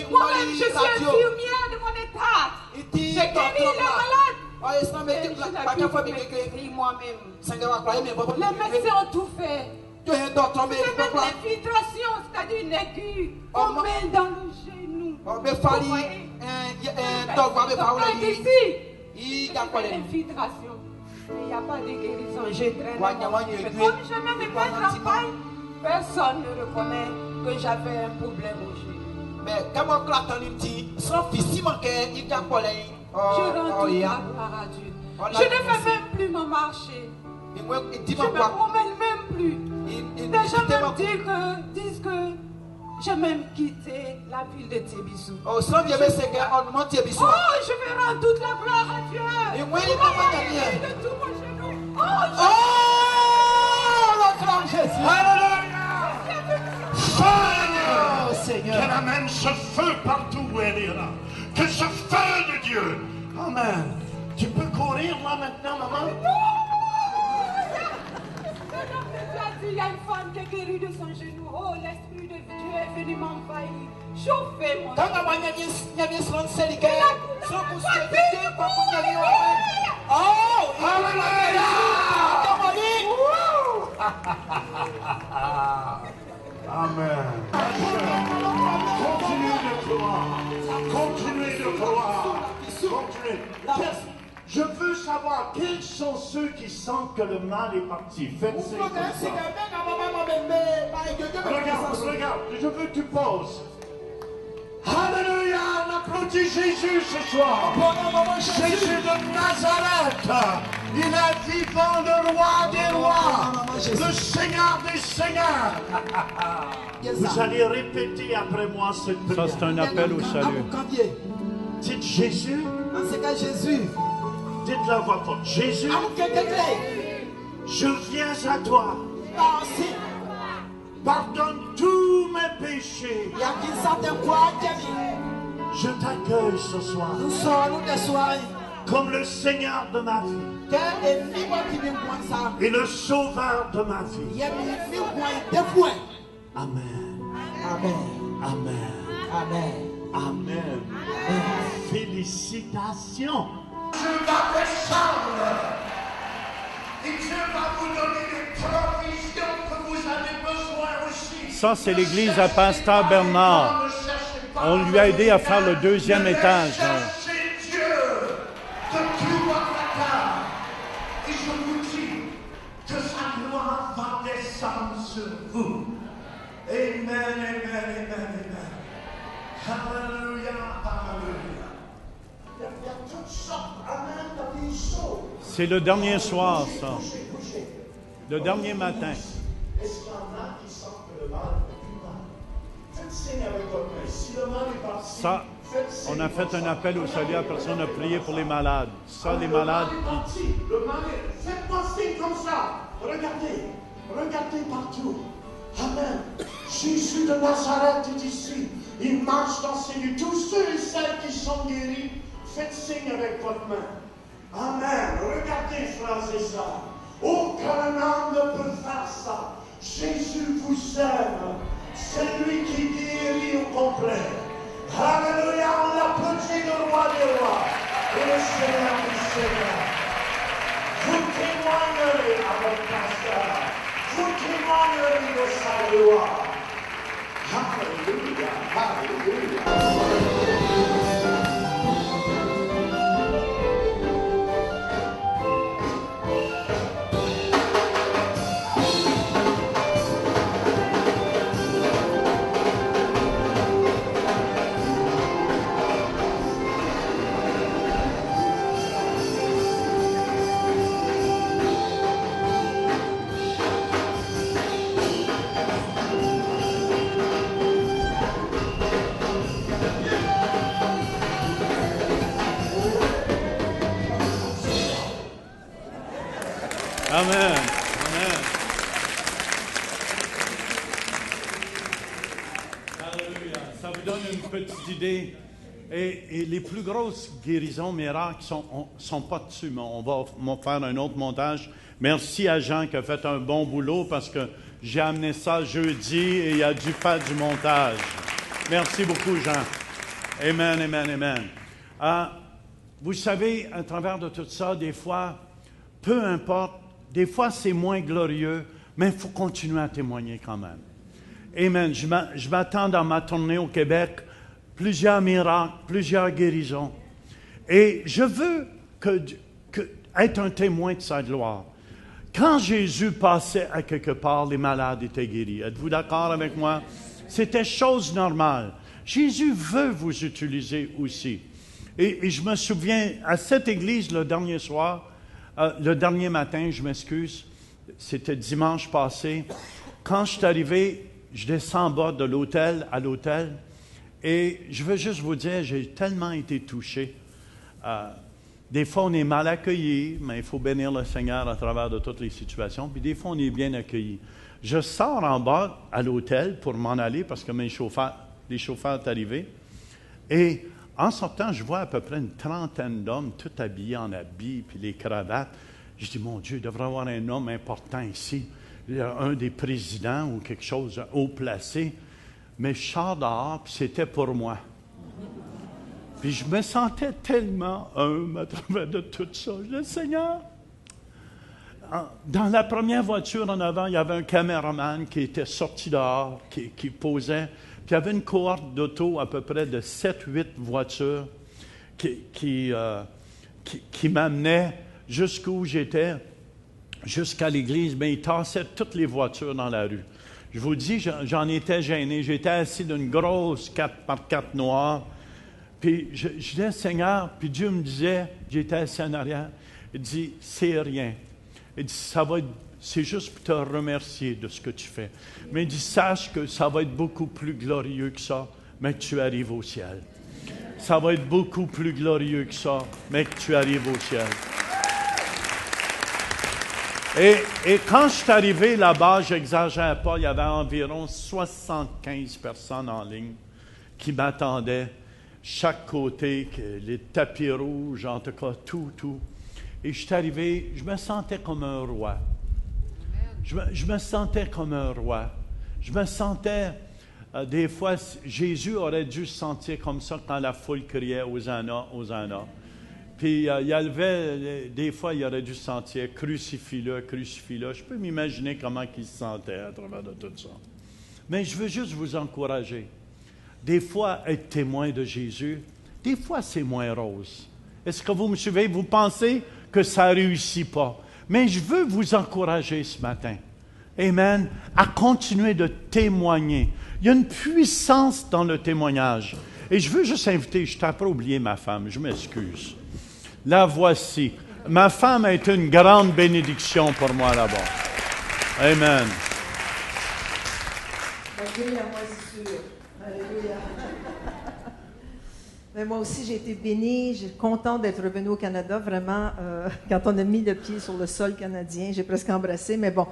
Moi-même, je suis infirmière de mon état. J'ai guéri les malades. Et je n'ai pu guérir moi-même. Les médecins ont tout fait. C'est même l'infiltration, c'est-à-dire une aiguille qu'on met dans le genou. Vous voyez? Ici, c'est l'infiltration. Il n'y a pas de guérison, je traîne. Comme je mets mes mains en campagne, personne ne reconnaît que j'avais un problème au genou. rends toute la gloire à Dieu. Je ne fais même plus mon marché. Je ne me promène même plus. Les gens me disent que j'ai même quitté la ville de Tébissou. Oh, je vais rendre toute la gloire à Dieu. De tout mon genou. L'acclame Jésus. Alléluia. Seigneur. Qu'elle amène ce feu partout où elle est là. Que ce feu de Dieu. Amen. Tu peux courir là maintenant, maman? Il y a une femme qui est guérie de son genou. Oh, l'Esprit de Dieu est venu m'envahir. Chauffez mon genou. Oh, alléluia. Amen. Continuez de croire. Continuez. Je veux savoir quels sont ceux qui sentent que le mal est parti. Faites signe comme ça. Regarde, je veux que tu poses. Alléluia, on applaudit Jésus ce soir. Jésus de Nazareth. Il est vivant, le roi des rois, le Seigneur des seigneurs. Vous allez répéter après moi cette prière. Ça, c'est un appel au salut. Dites Jésus. Jésus. Dites-le à voix forte. Jésus, je viens à toi. Pardonne tous mes péchés. Je t'accueille ce soir comme le Seigneur de ma vie et le Sauveur de ma vie. Amen. Amen. Amen. Amen. Amen. Félicitations. Dieu va descendre et Dieu va vous donner des provisions que vous avez besoin aussi. Ça, c'est l'église à Pasteur Bernard. On lui a aidé à faire le deuxième étage. Cherchez Dieu de tout votre cœur. Et je vous dis que sa gloire va descendre sur vous. Amen, amen, amen, amen. Alléluia, alléluia. Il y a toutes sortes, amen, de choses. C'est le dernier soir, ça. Le dernier matin. Est-ce qu'il y en a qui sentent que le mal est plus mal? Faites signe avec votre main. Si le mal est parti, Ça, on a fait un appel au salut à personne, on a prié pour les malades. Ça, les malades. Le mal est... Faites-moi signe comme ça. Regardez partout. Amen. Jésus de Nazareth est ici. Il marche dans ces lieux. Tous ceux et celles qui sont guéris, faites signe avec votre main. Amen. Regardez, frères et sœurs. Aucun homme ne peut faire ça. Jésus vous aime. C'est lui qui guérit au complet. Alléluia. On applaudit le roi des rois et le Seigneur du Seigneur. Vous témoignerez à votre pasteur. Vous témoignerez de sa gloire. Alléluia. Alléluia. Amen. Amen. Alléluia. Ça vous donne une petite idée. Et les plus grosses guérisons miracles sont pas dessus. Mais on va faire un autre montage. Merci à Jean qui a fait un bon boulot parce que j'ai amené ça jeudi et il a dû faire du montage. Merci beaucoup, Jean. Amen, amen, amen. Vous savez, à travers de tout ça, des fois, peu importe, des fois c'est moins glorieux, mais il faut continuer à témoigner quand même. Amen. Je m'attends dans ma tournée au Québec, plusieurs miracles, plusieurs guérisons. Et je veux être un témoin de sa gloire. Quand Jésus passait à quelque part, les malades étaient guéris. Êtes-vous d'accord avec moi? C'était chose normale. Jésus veut vous utiliser aussi. Et je me souviens, à cette église, le dernier matin, je m'excuse, c'était dimanche passé, quand je suis arrivé, je descends en bas de l'hôtel à l'hôtel, et je veux juste vous dire, j'ai tellement été touché. Des fois, on est mal accueilli, mais il faut bénir le Seigneur à travers de toutes les situations, puis des fois, on est bien accueilli. Je sors en bas à l'hôtel pour m'en aller, parce que les chauffeurs sont arrivés, et en sortant, je vois à peu près une trentaine d'hommes, tout habillés en habits, puis les cravates. Je dis, mon Dieu, il devrait y avoir un homme important ici, un des présidents ou quelque chose haut placé. Mais je sors dehors, puis c'était pour moi. Puis je me sentais tellement humble à travers de tout ça. Je dis, Seigneur, dans la première voiture en avant, il y avait un caméraman qui était sorti dehors, qui posait. Puis il y avait une cohorte d'auto à peu près de 7-8 voitures qui m'amenaient jusqu'où j'étais, jusqu'à l'église. Mais ils tassaient toutes les voitures dans la rue. Je vous dis, j'en étais gêné. J'étais assis d'une grosse 4x4 noire. Puis je disais, Seigneur, puis Dieu me disait, j'étais assis en arrière, il dit, c'est rien. Il dit, c'est juste pour te remercier de ce que tu fais. Mais il dit, sache que ça va être beaucoup plus glorieux que ça, mais que tu arrives au ciel. Ça va être beaucoup plus glorieux que ça, mais que tu arrives au ciel. Et quand je suis arrivé là-bas, je n'exagère pas, il y avait environ 75 personnes en ligne qui m'attendaient, chaque côté, les tapis rouges, en tout cas, tout. Et je suis arrivé, je me sentais comme un roi. Je me sentais comme un roi. Je me sentais, des fois, Jésus aurait dû se sentir comme ça quand la foule criait « Hosanna, Hosanna ». Puis des fois, il aurait dû se sentir « Crucifie-le, crucifie-le ». Je peux m'imaginer comment il se sentait à travers de tout ça. Mais je veux juste vous encourager. Des fois, être témoin de Jésus, des fois, c'est moins rose. Est-ce que vous me suivez? Vous pensez que ça ne réussit pas. Mais je veux vous encourager ce matin, amen, à continuer de témoigner. Il y a une puissance dans le témoignage. Et je veux juste inviter, je t'ai pas oublié ma femme, je m'excuse. La voici. Ma femme a été une grande bénédiction pour moi là-bas. Amen. Alléluia, moi c'est sûr. Alléluia. Mais moi aussi, j'ai été bénie. Je suis contente d'être revenue au Canada. Vraiment, quand on a mis le pied sur le sol canadien, j'ai presque embrassé, mais bon.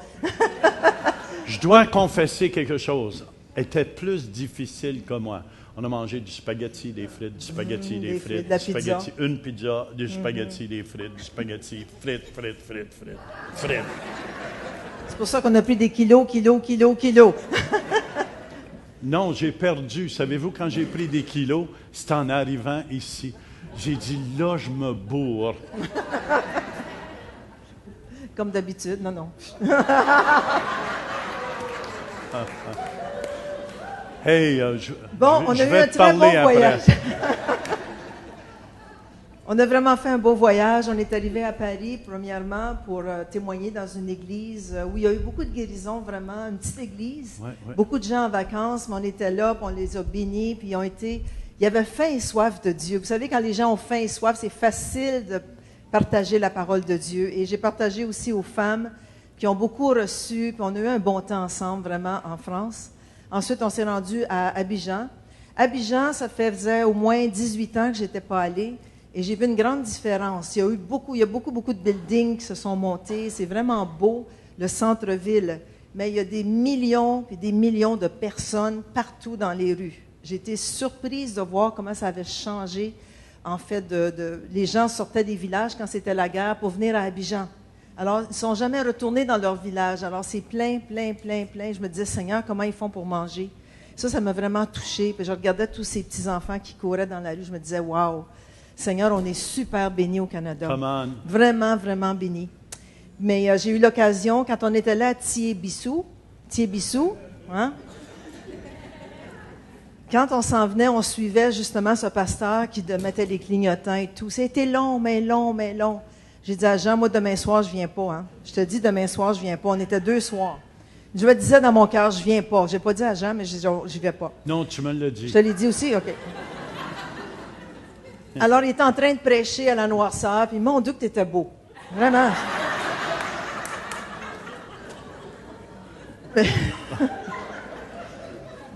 Je dois confesser quelque chose. Était plus difficile que moi. On a mangé du spaghetti, des frites, du spaghetti, des frites, du spaghetti, une pizza, du spaghetti, des frites, du spaghetti, frites. C'est pour ça qu'on a pris des kilos. Non, j'ai perdu. Savez-vous, quand j'ai pris des kilos, c'est en arrivant ici. J'ai dit, là, je me bourre. Comme d'habitude, non. Hey, on a eu un très bon voyage. On a vraiment fait un beau voyage. On est arrivé à Paris, premièrement, pour témoigner dans une église où il y a eu beaucoup de guérisons, vraiment, une petite église. Ouais. Beaucoup de gens en vacances, mais on était là, puis on les a bénis, puis il y avait faim et soif de Dieu. Vous savez, quand les gens ont faim et soif, c'est facile de partager la parole de Dieu. Et j'ai partagé aussi aux femmes qui ont beaucoup reçu, puis on a eu un bon temps ensemble, vraiment, en France. Ensuite, on s'est rendu à Abidjan. Abidjan, ça faisait au moins 18 ans que je n'étais pas allée. Et j'ai vu une grande différence. Il y a beaucoup de buildings qui se sont montés. C'est vraiment beau, le centre-ville. Mais il y a des millions et des millions de personnes partout dans les rues. J'ai été surprise de voir comment ça avait changé. En fait, les gens sortaient des villages quand c'était la guerre pour venir à Abidjan. Alors, ils ne sont jamais retournés dans leur village. Alors, c'est plein. Je me disais, Seigneur, comment ils font pour manger? Ça m'a vraiment touchée. Puis je regardais tous ces petits-enfants qui couraient dans la rue. Je me disais, wow! Seigneur, on est super bénis au Canada. Come on. Vraiment, vraiment bénis. Mais j'ai eu l'occasion, quand on était là à Thié-Bissou, hein? Quand on s'en venait, on suivait justement ce pasteur qui mettait les clignotants et tout. C'était long. J'ai dit à Jean, moi, demain soir, je viens pas. Hein? Je te dis, demain soir, je viens pas. On était 2 soirs. Je me disais dans mon cœur, je viens pas. Je n'ai pas dit à Jean, mais j'y vais pas. Non, tu me l'as dit. Je te l'ai dit aussi? OK. Alors, il était en train de prêcher à la noirceur, puis mon Dieu que tu étais beau. Vraiment.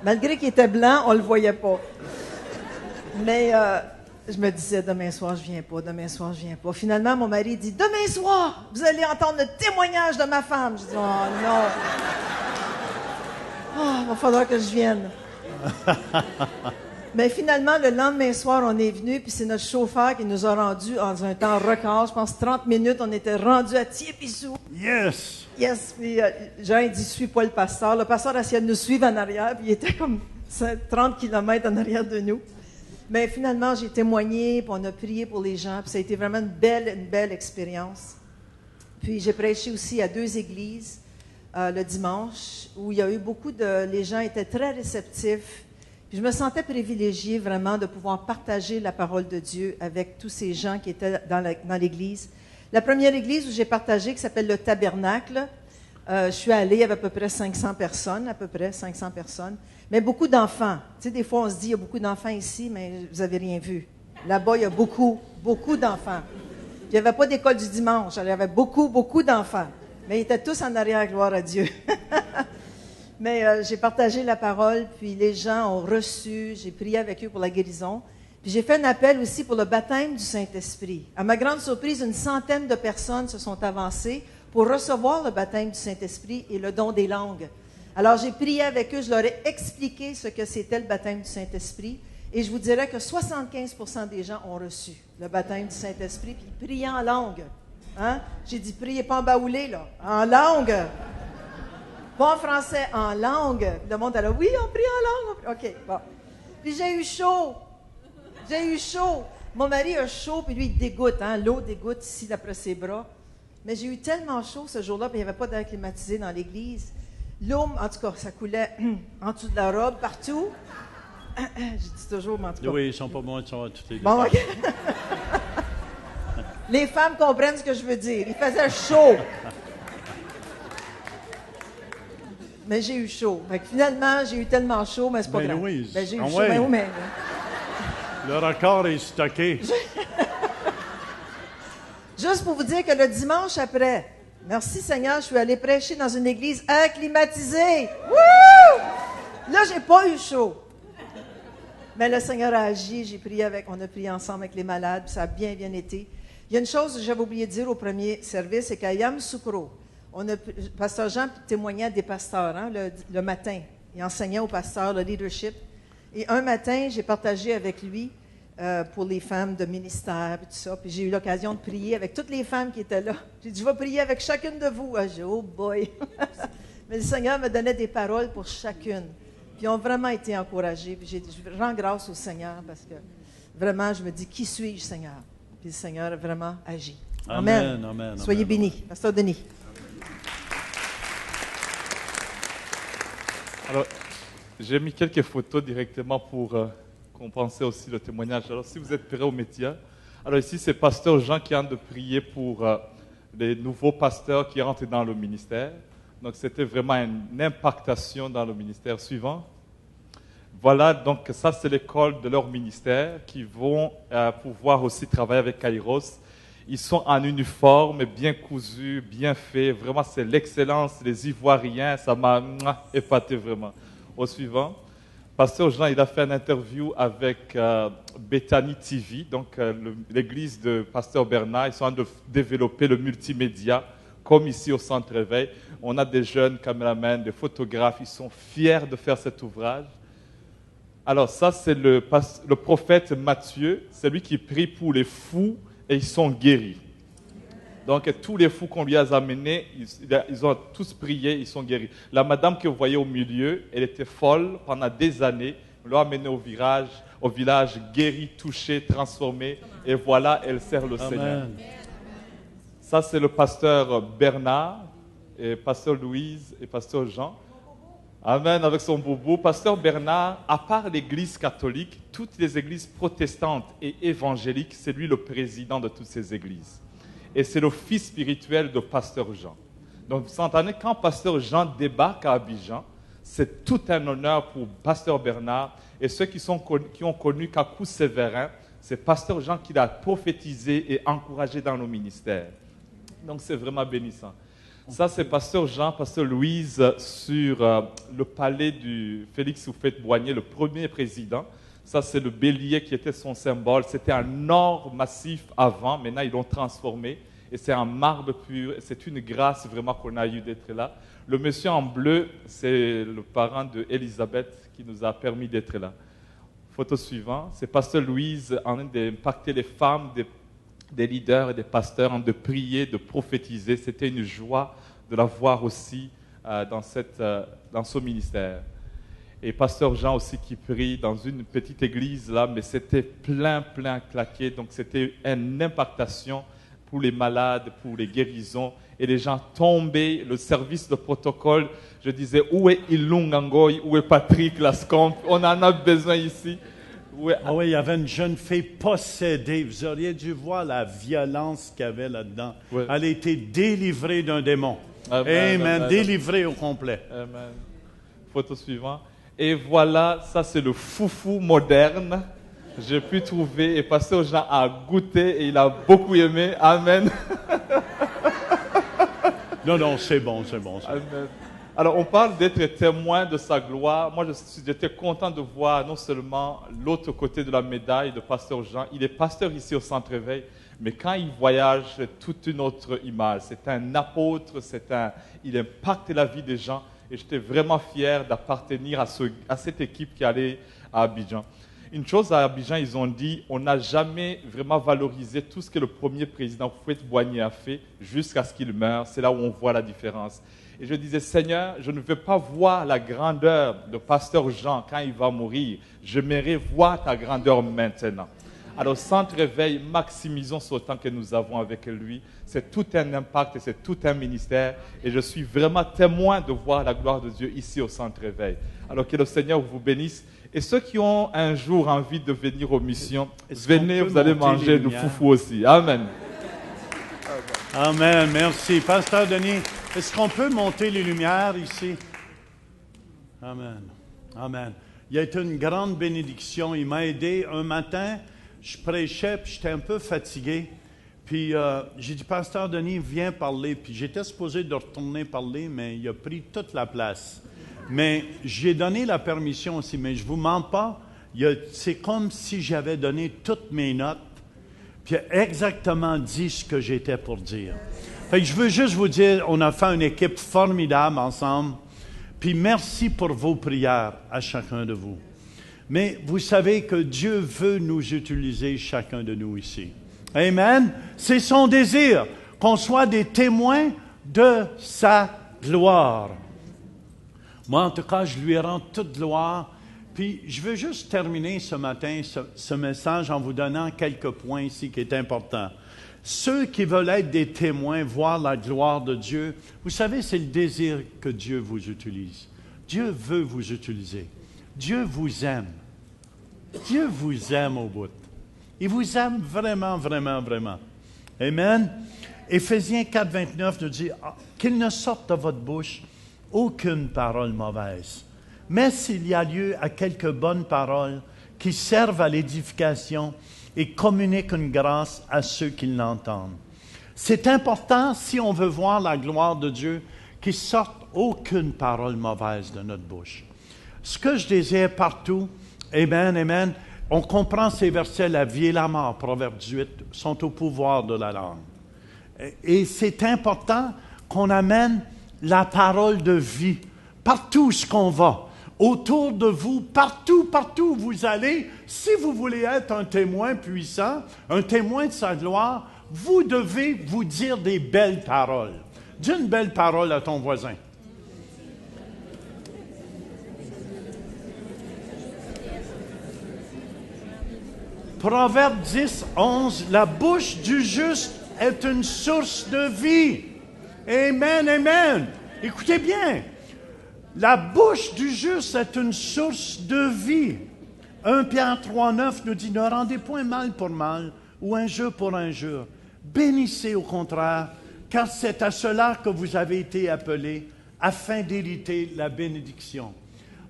Malgré qu'il était blanc, on le voyait pas. Mais je me disais, demain soir, je viens pas, demain soir, je viens pas. Finalement, mon mari dit, demain soir, vous allez entendre le témoignage de ma femme. Je dis, oh non. Oh, il va falloir que je vienne. Mais finalement, le lendemain soir, on est venu, puis c'est notre chauffeur qui nous a rendus en un temps record. Je pense 30 minutes, on était rendus à Thiepissou. Yes! Yes, puis Jean, il dit, suis pas le pasteur. Le pasteur a essayé de nous suivre en arrière, puis il était comme 30 km en arrière de nous. Mais finalement, j'ai témoigné, puis on a prié pour les gens, puis ça a été vraiment une belle expérience. Puis j'ai prêché aussi à 2 églises le dimanche, où il y a eu les gens étaient très réceptifs. Puis je me sentais privilégiée vraiment de pouvoir partager la parole de Dieu avec tous ces gens qui étaient dans l'église. La première église où j'ai partagé, qui s'appelle le Tabernacle, je suis allée, il y avait à peu près 500 personnes, mais beaucoup d'enfants. Tu sais, des fois, on se dit, il y a beaucoup d'enfants ici, mais vous n'avez rien vu. Là-bas, il y a beaucoup d'enfants. Puis il n'y avait pas d'école du dimanche, il y avait beaucoup d'enfants. Mais ils étaient tous en arrière, gloire à Dieu. Mais j'ai partagé la parole, puis les gens ont reçu, j'ai prié avec eux pour la guérison. Puis j'ai fait un appel aussi pour le baptême du Saint-Esprit. À ma grande surprise, 100 de personnes se sont avancées pour recevoir le baptême du Saint-Esprit et le don des langues. Alors j'ai prié avec eux, je leur ai expliqué ce que c'était le baptême du Saint-Esprit, et je vous dirais que 75% des gens ont reçu le baptême du Saint-Esprit, puis ils priaient en langue. Hein? J'ai dit, priez pas en baoulé, là, en langue. Pas en français, en langue. Le monde a dit, oui, on prie en langue. OK, bon. Puis j'ai eu chaud. Mon mari a chaud, puis lui, il dégoûte. Hein? L'eau dégoûte ici, d'après ses bras. Mais j'ai eu tellement chaud ce jour-là, puis il n'y avait pas d'air climatisé dans l'église. L'eau, en tout cas, ça coulait en dessous de la robe, partout. Je dis toujours, mais en tout cas. Oui, ils sont pas bons, ils sont à toutes les deux. Bon, OK. Les femmes comprennent ce que je veux dire. Il faisait chaud. Mais j'ai eu chaud. Fait que finalement, j'ai eu tellement chaud, mais c'est pas grave. Louise. Ben, j'ai eu chaud, mais... Le record est stocké. Juste pour vous dire que le dimanche après, merci Seigneur, je suis allée prêcher dans une église acclimatisée. Wouh! Là, j'ai pas eu chaud. Mais le Seigneur a agi, on a prié ensemble avec les malades, puis ça a bien été. Il y a une chose que j'avais oublié de dire au premier service, c'est qu'à Yamoussoukro, Pasteur Jean témoignait à des pasteurs le matin. Il enseignait aux pasteurs le leadership. Et un matin, j'ai partagé avec lui pour les femmes de ministère et tout ça. Puis j'ai eu l'occasion de prier avec toutes les femmes qui étaient là. J'ai dit, je vais prier avec chacune de vous. J'ai dit, oh boy! Mais le Seigneur me donnait des paroles pour chacune. Puis ils ont vraiment été encouragés. Puis je rends grâce au Seigneur parce que vraiment, je me dis, qui suis-je, Seigneur? Puis le Seigneur a vraiment agi. Amen. Soyez bénis. Pasteur Denis. Alors, j'ai mis quelques photos directement pour compenser aussi le témoignage. Alors, si vous êtes prêts aux médias, alors ici, c'est Pasteur Jean qui vient de prier pour les nouveaux pasteurs qui rentrent dans le ministère. Donc, c'était vraiment une impactation dans le ministère suivant. Voilà, donc ça, c'est l'école de leur ministère qui vont pouvoir aussi travailler avec Kairos. Ils sont en uniforme, bien cousus, bien fait. Vraiment, c'est l'excellence. Les Ivoiriens, ça m'a épaté vraiment. Au suivant, Pasteur Jean, il a fait une interview avec Bethany TV, donc l'église de Pasteur Bernard. Ils sont en train de développer le multimédia, comme ici au Centre Réveil. On a des jeunes caméramans, des photographes. Ils sont fiers de faire cet ouvrage. Alors ça, c'est le prophète Matthieu. C'est lui qui prie pour les fous et ils sont guéris. Donc, tous les fous qu'on lui a amenés, ils ont tous prié, ils sont guéris. La madame que vous voyez au milieu, elle était folle pendant des années. On l'a amenée au village, guérie, touchée, transformée. Et voilà, elle sert le Seigneur. Ça, c'est le pasteur Bernard, et pasteur Louise et pasteur Jean. Amen, avec son boubou. Pasteur Bernard, à part l'église catholique, toutes les églises protestantes et évangéliques, c'est lui le président de toutes ces églises. Et c'est le fils spirituel de pasteur Jean. Donc vous entendez, quand pasteur Jean débarque à Abidjan, c'est tout un honneur pour pasteur Bernard. Et ceux qui ont connu Kakou Séverin, c'est pasteur Jean qui l'a prophétisé et encouragé dans nos ministères. Donc c'est vraiment bénissant. Ça, c'est pasteur Jean, pasteur Louise sur le palais du Félix Houphouët-Boigny, le premier président. Ça, c'est le bélier qui était son symbole. C'était un or massif avant. Maintenant, ils l'ont transformé. Et c'est un marbre pur. C'est une grâce vraiment qu'on a eu d'être là. Le monsieur en bleu, c'est le parent d'Elisabeth qui nous a permis d'être là. Photo suivante, c'est pasteur Louise en train d'impacter les femmes, des leaders et des pasteurs, de prier, de prophétiser. C'était une joie de la voir aussi dans son ministère. Et pasteur Jean aussi qui prie dans une petite église là, mais c'était plein claqué. Donc c'était une impactation pour les malades, pour les guérisons. Et les gens tombaient, le service de protocole, je disais, où est Ilung Angoy, où est Patrick Lascombe? On en a besoin ici. Ah oui, il y avait une jeune fille possédée. Vous auriez dû voir la violence qu'il y avait là-dedans. Oui. Elle a été délivrée d'un démon. Amen. Délivrée au complet. Amen. Photo suivante. Et voilà, ça c'est le foufou moderne. J'ai pu trouver, et pasteur Jean a goûté et il a beaucoup aimé. Amen. Non, c'est bon. Amen. Alors, on parle d'être témoin de sa gloire. Moi, j'étais content de voir non seulement l'autre côté de la médaille de pasteur Jean. Il est pasteur ici au Centre Éveil, mais quand il voyage, c'est toute une autre image. C'est un apôtre, il impacte la vie des gens. Et j'étais vraiment fier d'appartenir à cette équipe qui allait à Abidjan. Une chose à Abidjan, ils ont dit, on n'a jamais vraiment valorisé tout ce que le premier président Houphouët-Boigny a fait jusqu'à ce qu'il meure. C'est là où on voit la différence. Et je disais, Seigneur, je ne veux pas voir la grandeur de pasteur Jean quand il va mourir. J'aimerais voir ta grandeur maintenant. Alors, Centre Éveil, maximisons ce temps que nous avons avec lui. C'est tout un impact et c'est tout un ministère. Et je suis vraiment témoin de voir la gloire de Dieu ici au Centre Éveil. Alors, que le Seigneur vous bénisse. Et ceux qui ont un jour envie de venir aux missions, venez, vous allez manger du foufou aussi. Amen. Amen. Merci. Pasteur Denis, est-ce qu'on peut monter les lumières ici? Amen. Amen. Il a été une grande bénédiction. Il m'a aidé. Un matin, je prêchais, puis j'étais un peu fatigué. Puis j'ai dit, Pasteur Denis, viens parler. Puis j'étais supposé de retourner parler, mais il a pris toute la place. Mais j'ai donné la permission aussi, mais je ne vous mens pas. C'est comme si j'avais donné toutes mes notes, puis exactement dit ce que j'étais pour dire. Fait que je veux juste vous dire, on a fait une équipe formidable ensemble. Puis merci pour vos prières à chacun de vous. Mais vous savez que Dieu veut nous utiliser, chacun de nous ici. Amen. C'est son désir qu'on soit des témoins de sa gloire. Moi, en tout cas, je lui rends toute gloire. Puis, je veux juste terminer ce matin ce message en vous donnant quelques points ici qui est important. Ceux qui veulent être des témoins, voir la gloire de Dieu, vous savez, c'est le désir que Dieu vous utilise. Dieu veut vous utiliser. Dieu vous aime. Dieu vous aime au bout. Il vous aime vraiment, vraiment, vraiment. Amen. Éphésiens 4, 29 nous dit qu'il ne sorte de votre bouche aucune parole mauvaise. Mais s'il y a lieu à quelques bonnes paroles qui servent à l'édification et communiquent une grâce à ceux qui l'entendent. C'est important, si on veut voir la gloire de Dieu, qu'il ne sorte aucune parole mauvaise de notre bouche. Ce que je désire partout, amen, amen, on comprend ces versets, la vie et la mort, Proverbe 18, sont au pouvoir de la langue. Et c'est important qu'on amène la parole de vie partout où qu'on va. Autour de vous, partout où vous allez, si vous voulez être un témoin puissant, un témoin de sa gloire, vous devez vous dire des belles paroles. Dis une belle parole à ton voisin. Proverbe 10, 11, la bouche du juste est une source de vie. Amen, amen. Écoutez bien. La bouche du juste est une source de vie. 1 Pierre 3, 9 nous dit, ne rendez point mal pour mal ou injure pour injure. Bénissez au contraire, car c'est à cela que vous avez été appelés, afin d'hériter la bénédiction.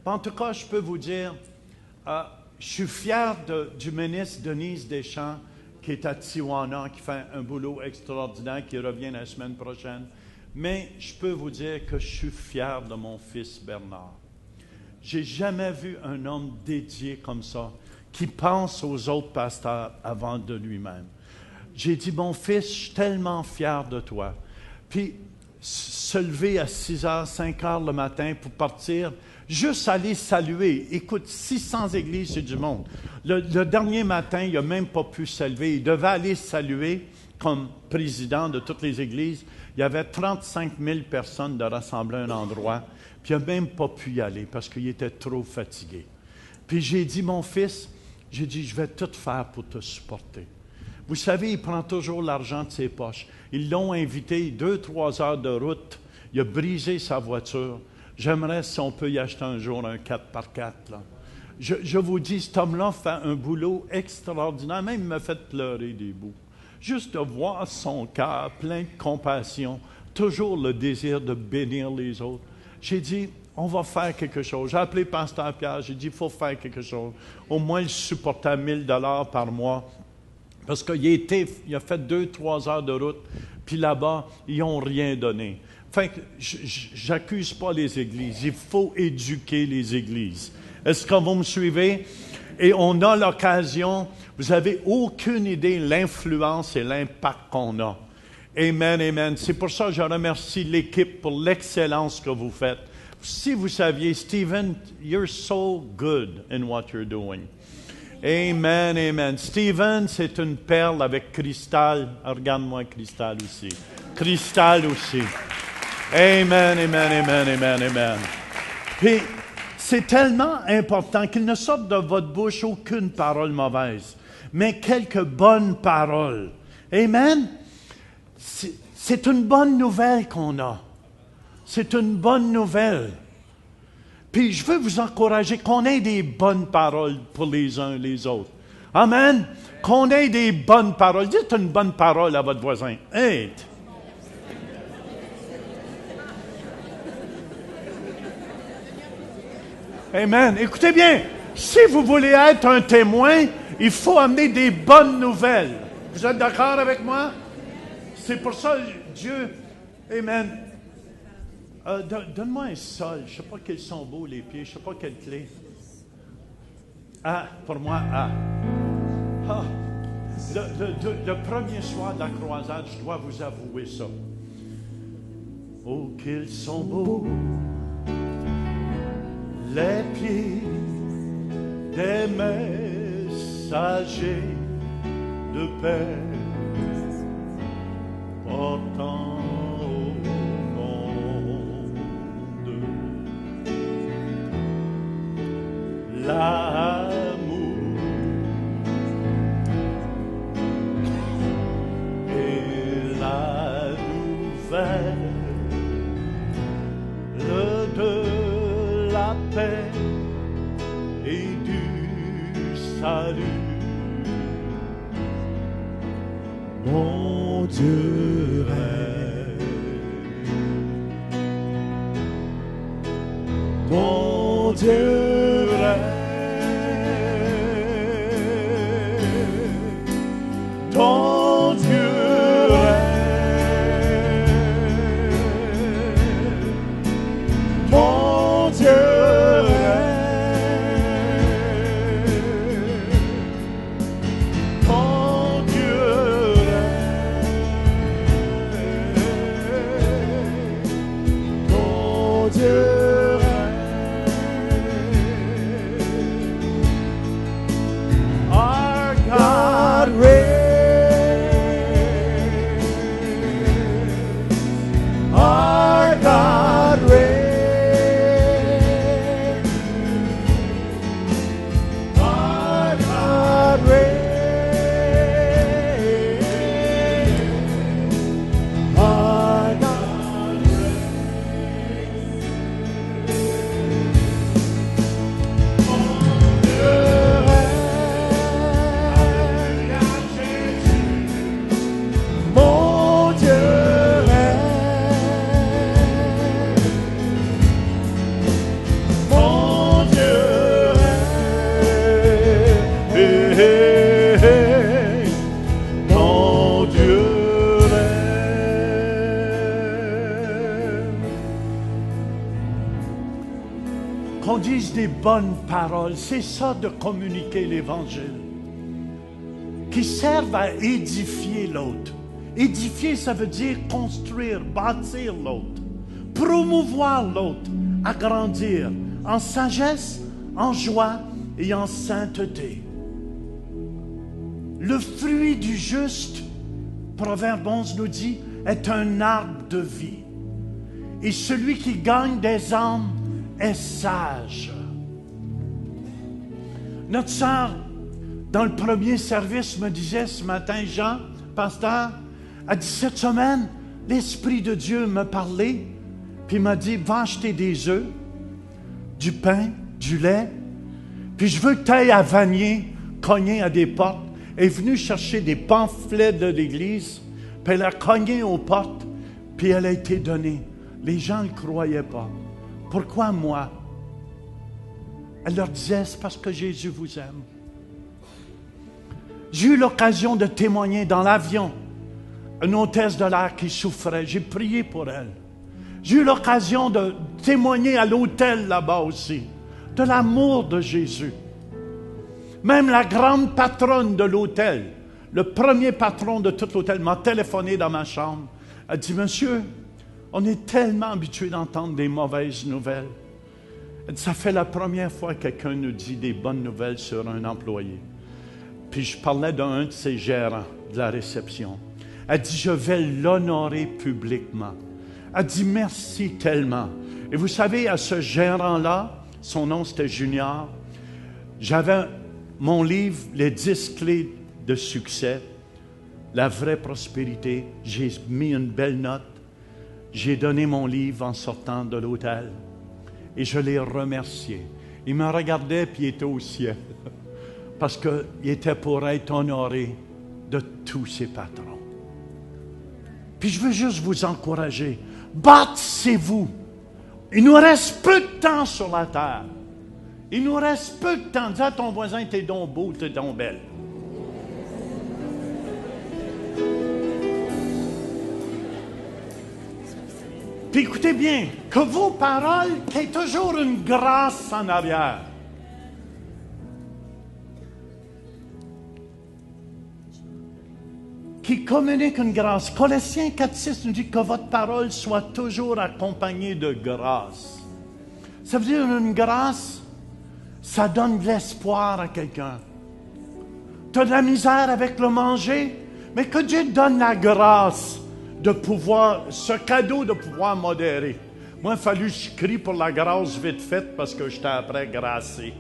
En tout cas, je peux vous dire, je suis fier du ministre Denise Deschamps, qui est à Tijuana, qui fait un boulot extraordinaire, qui revient la semaine prochaine. Mais je peux vous dire que je suis fier de mon fils Bernard. J'ai jamais vu un homme dédié comme ça, qui pense aux autres pasteurs avant de lui-même. J'ai dit, mon fils, je suis tellement fier de toi. Puis, se lever à 6h, 5h le matin pour partir, juste aller saluer. Écoute, 600 églises, c'est du monde. Le dernier matin, il n'a même pas pu se lever. Il devait aller saluer comme président de toutes les églises. Il y avait 35 000 personnes de rassembler à un endroit, puis il n'a même pas pu y aller parce qu'il était trop fatigué. Puis j'ai dit, mon fils, j'ai dit, je vais tout faire pour te supporter. Vous savez, il prend toujours l'argent de ses poches. Ils l'ont invité 2-3 heures de route. Il a brisé sa voiture. J'aimerais si on peut y acheter un jour un 4x4. Là. Je vous dis, cet homme-là fait un boulot extraordinaire. Même il m'a fait pleurer des bouts. Juste de voir son cœur plein de compassion, toujours le désir de bénir les autres. J'ai dit, on va faire quelque chose. J'ai appelé Pasteur Pierre, j'ai dit, il faut faire quelque chose. Au moins, il supportait 1 000 par mois. Parce qu'il a fait 2-3 heures de route, puis là-bas, ils n'ont rien donné. Enfin, j'accuse pas les églises. Il faut éduquer les églises. Est-ce que vous me suivez? Et on a l'occasion, vous n'avez aucune idée de l'influence et l'impact qu'on a. Amen, amen. C'est pour ça que je remercie l'équipe pour l'excellence que vous faites. Si vous saviez, Stephen, you're so good in what you're doing. Amen, amen. Stephen, c'est une perle avec Cristal. Regarde-moi Cristal aussi. Cristal aussi. Amen, amen, amen, amen, amen. Puis, c'est tellement important qu'il ne sorte de votre bouche aucune parole mauvaise, mais quelques bonnes paroles. Amen. C'est une bonne nouvelle qu'on a. C'est une bonne nouvelle. Puis je veux vous encourager qu'on ait des bonnes paroles pour les uns et les autres. Amen. Qu'on ait des bonnes paroles. Dites une bonne parole à votre voisin. Hey. Amen. Écoutez bien, si vous voulez être un témoin, il faut amener des bonnes nouvelles. Vous êtes d'accord avec moi? C'est pour ça, Dieu, amen. Donne-moi un sol. Je ne sais pas quels sont beaux les pieds. Je ne sais pas quelle clé. Ah, pour moi, ah. Ah. Le premier soir de la croisade, je dois vous avouer ça. Oh, qu'ils sont beaux, les pieds des messagers de paix, portant au monde l'amour et la nouvelle de la paix et du salut. Mon Dieu règne, mon Dieu règne, ton Dieu règne, mon Dieu dise des bonnes paroles. C'est ça de communiquer l'Évangile. Qui servent à édifier l'autre. Édifier, ça veut dire construire, bâtir l'autre. Promouvoir l'autre, agrandir en sagesse, en joie et en sainteté. Le fruit du juste, Proverbe 11 nous dit, est un arbre de vie. Et celui qui gagne des âmes est sage. Notre sœur, dans le premier service, me disait ce matin, Jean, pasteur, a dit cette semaine, l'Esprit de Dieu me parlait, puis il m'a dit, va acheter des œufs, du pain, du lait, puis je veux que tu ailles à Vanier, cogner à des portes. Elle est venue chercher des pamphlets de l'Église, puis elle a cogné aux portes, puis elle a été donnée. Les gens ne croyaient pas. Pourquoi moi? Elle leur disait, c'est parce que Jésus vous aime. J'ai eu l'occasion de témoigner dans l'avion, une hôtesse de l'air qui souffrait. J'ai prié pour elle. J'ai eu l'occasion de témoigner à l'hôtel là-bas aussi, de l'amour de Jésus. Même la grande patronne de l'hôtel, le premier patron de tout l'hôtel, m'a téléphoné dans ma chambre. Elle dit, monsieur, on est tellement habitués d'entendre des mauvaises nouvelles. Elle dit, ça fait la première fois que quelqu'un nous dit des bonnes nouvelles sur un employé. Puis je parlais d'un de ses gérants de la réception. Elle dit, je vais l'honorer publiquement. Elle dit, merci tellement. Et vous savez, à ce gérant-là, son nom c'était Junior, j'avais mon livre, les 10 clés de succès, la vraie prospérité. J'ai mis une belle note. J'ai donné mon livre en sortant de l'hôtel. Et je l'ai remercié. Il me regardait puis il était au ciel. Parce qu'il était pour être honoré de tous ses patrons. Puis je veux juste vous encourager. Bâtissez-vous. Il nous reste peu de temps sur la terre. Il nous reste peu de temps. Dis à ton voisin, t'es donc beau, t'es donc belle. Puis écoutez bien, que vos paroles, qu'il y ait toujours une grâce en arrière. Qui communique une grâce. Colossiens 4,6 nous dit que votre parole soit toujours accompagnée de grâce. Ça veut dire une grâce, ça donne de l'espoir à quelqu'un. Tu as de la misère avec le manger, mais que Dieu te donne la grâce de pouvoir, ce cadeau de pouvoir modérer. Moi, il a fallu que je crie pour la grâce vite faite parce que j'étais après grassé.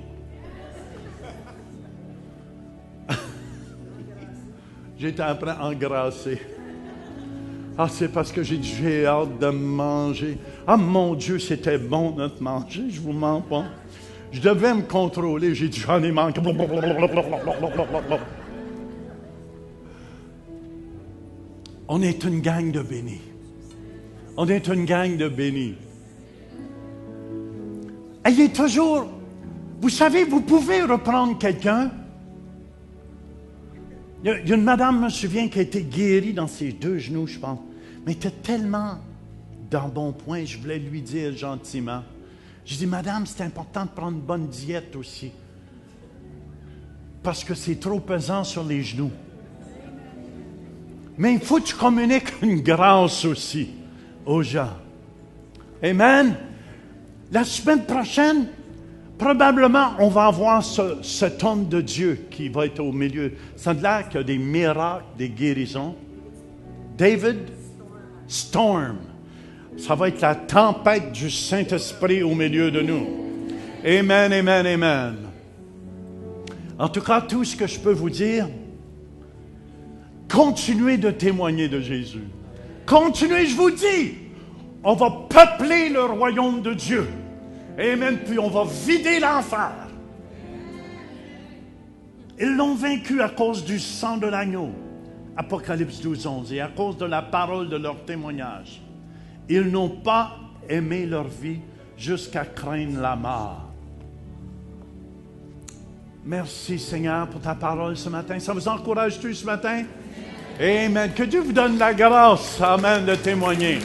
J'étais après engrassé. Ah, c'est parce que j'ai hâte de manger. Ah, mon Dieu, c'était bon notre manger, je vous mens pas. Je devais me contrôler, j'ai dit, j'en ai manqué. On est une gang de bénis. On est une gang de bénis. Ayez toujours... Vous savez, vous pouvez reprendre quelqu'un. Il y a une madame, je me souviens, qui a été guérie dans ses 2 genoux, je pense. Mais elle était tellement dans bon point, je voulais lui dire gentiment. Je dis, madame, c'est important de prendre une bonne diète aussi. Parce que c'est trop pesant sur les genoux. Mais il faut que tu communiques une grâce aussi aux gens. Amen. La semaine prochaine, probablement, on va avoir cet homme de Dieu qui va être au milieu. Ça a l'air qu'il y a des miracles, des guérisons. David Storm. Ça va être la tempête du Saint-Esprit au milieu de nous. Amen, amen, amen. En tout cas, tout ce que je peux vous dire, continuez de témoigner de Jésus. Continuez, je vous dis, on va peupler le royaume de Dieu. Amen. Puis on va vider l'enfer. Ils l'ont vaincu à cause du sang de l'agneau. Apocalypse 12, 11. Et à cause de la parole de leur témoignage. Ils n'ont pas aimé leur vie jusqu'à craindre la mort. Merci Seigneur pour ta parole ce matin. Ça vous encourage-tu ce matin? Amen. Que Dieu vous donne la grâce, amen, de témoigner.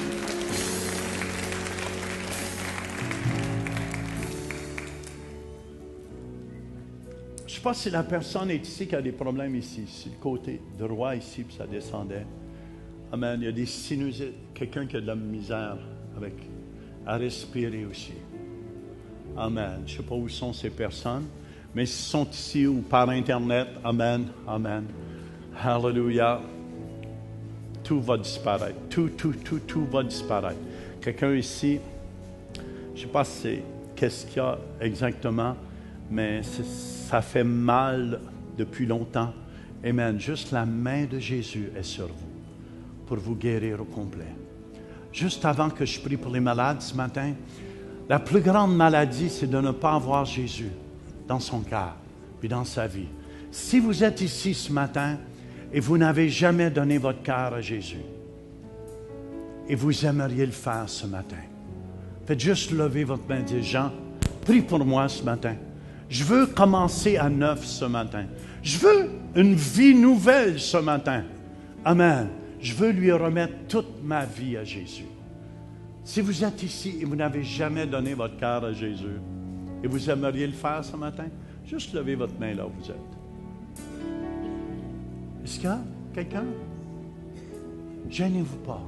sais pas si la personne est ici qui a des problèmes ici, sur le côté droit ici, puis ça descendait. Amen. Il y a des sinusites. Quelqu'un qui a de la misère à respirer aussi. Amen. Je ne sais pas où sont ces personnes, mais s'ils sont ici ou par Internet, amen, amen. Hallelujah. Tout va disparaître. Tout va disparaître. Quelqu'un ici, je ne sais pas qu'est-ce qu'il y a exactement, mais ça fait mal depuis longtemps. Amen. Juste la main de Jésus est sur vous pour vous guérir au complet. Juste avant que je prie pour les malades ce matin, la plus grande maladie, c'est de ne pas avoir Jésus dans son cœur et dans sa vie. Si vous êtes ici ce matin et vous n'avez jamais donné votre cœur à Jésus et vous aimeriez le faire ce matin, faites juste lever votre main et dire, Jean, prie pour moi ce matin. Je veux commencer à neuf ce matin. Je veux une vie nouvelle ce matin. Amen. Je veux lui remettre toute ma vie à Jésus. Si vous êtes ici et vous n'avez jamais donné votre cœur à Jésus et vous aimeriez le faire ce matin, juste levez votre main là où vous êtes. Est-ce qu'il y a quelqu'un? Gênez-vous pas.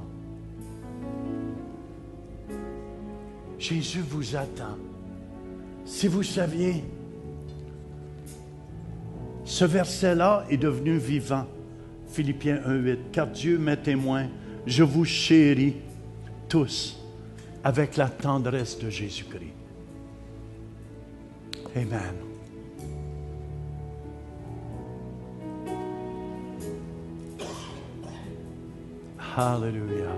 Jésus vous attend. Si vous saviez, ce verset-là est devenu vivant. Philippiens 1:8. Car Dieu m'est témoin, je vous chéris tous avec la tendresse de Jésus-Christ. Amen. Hallelujah.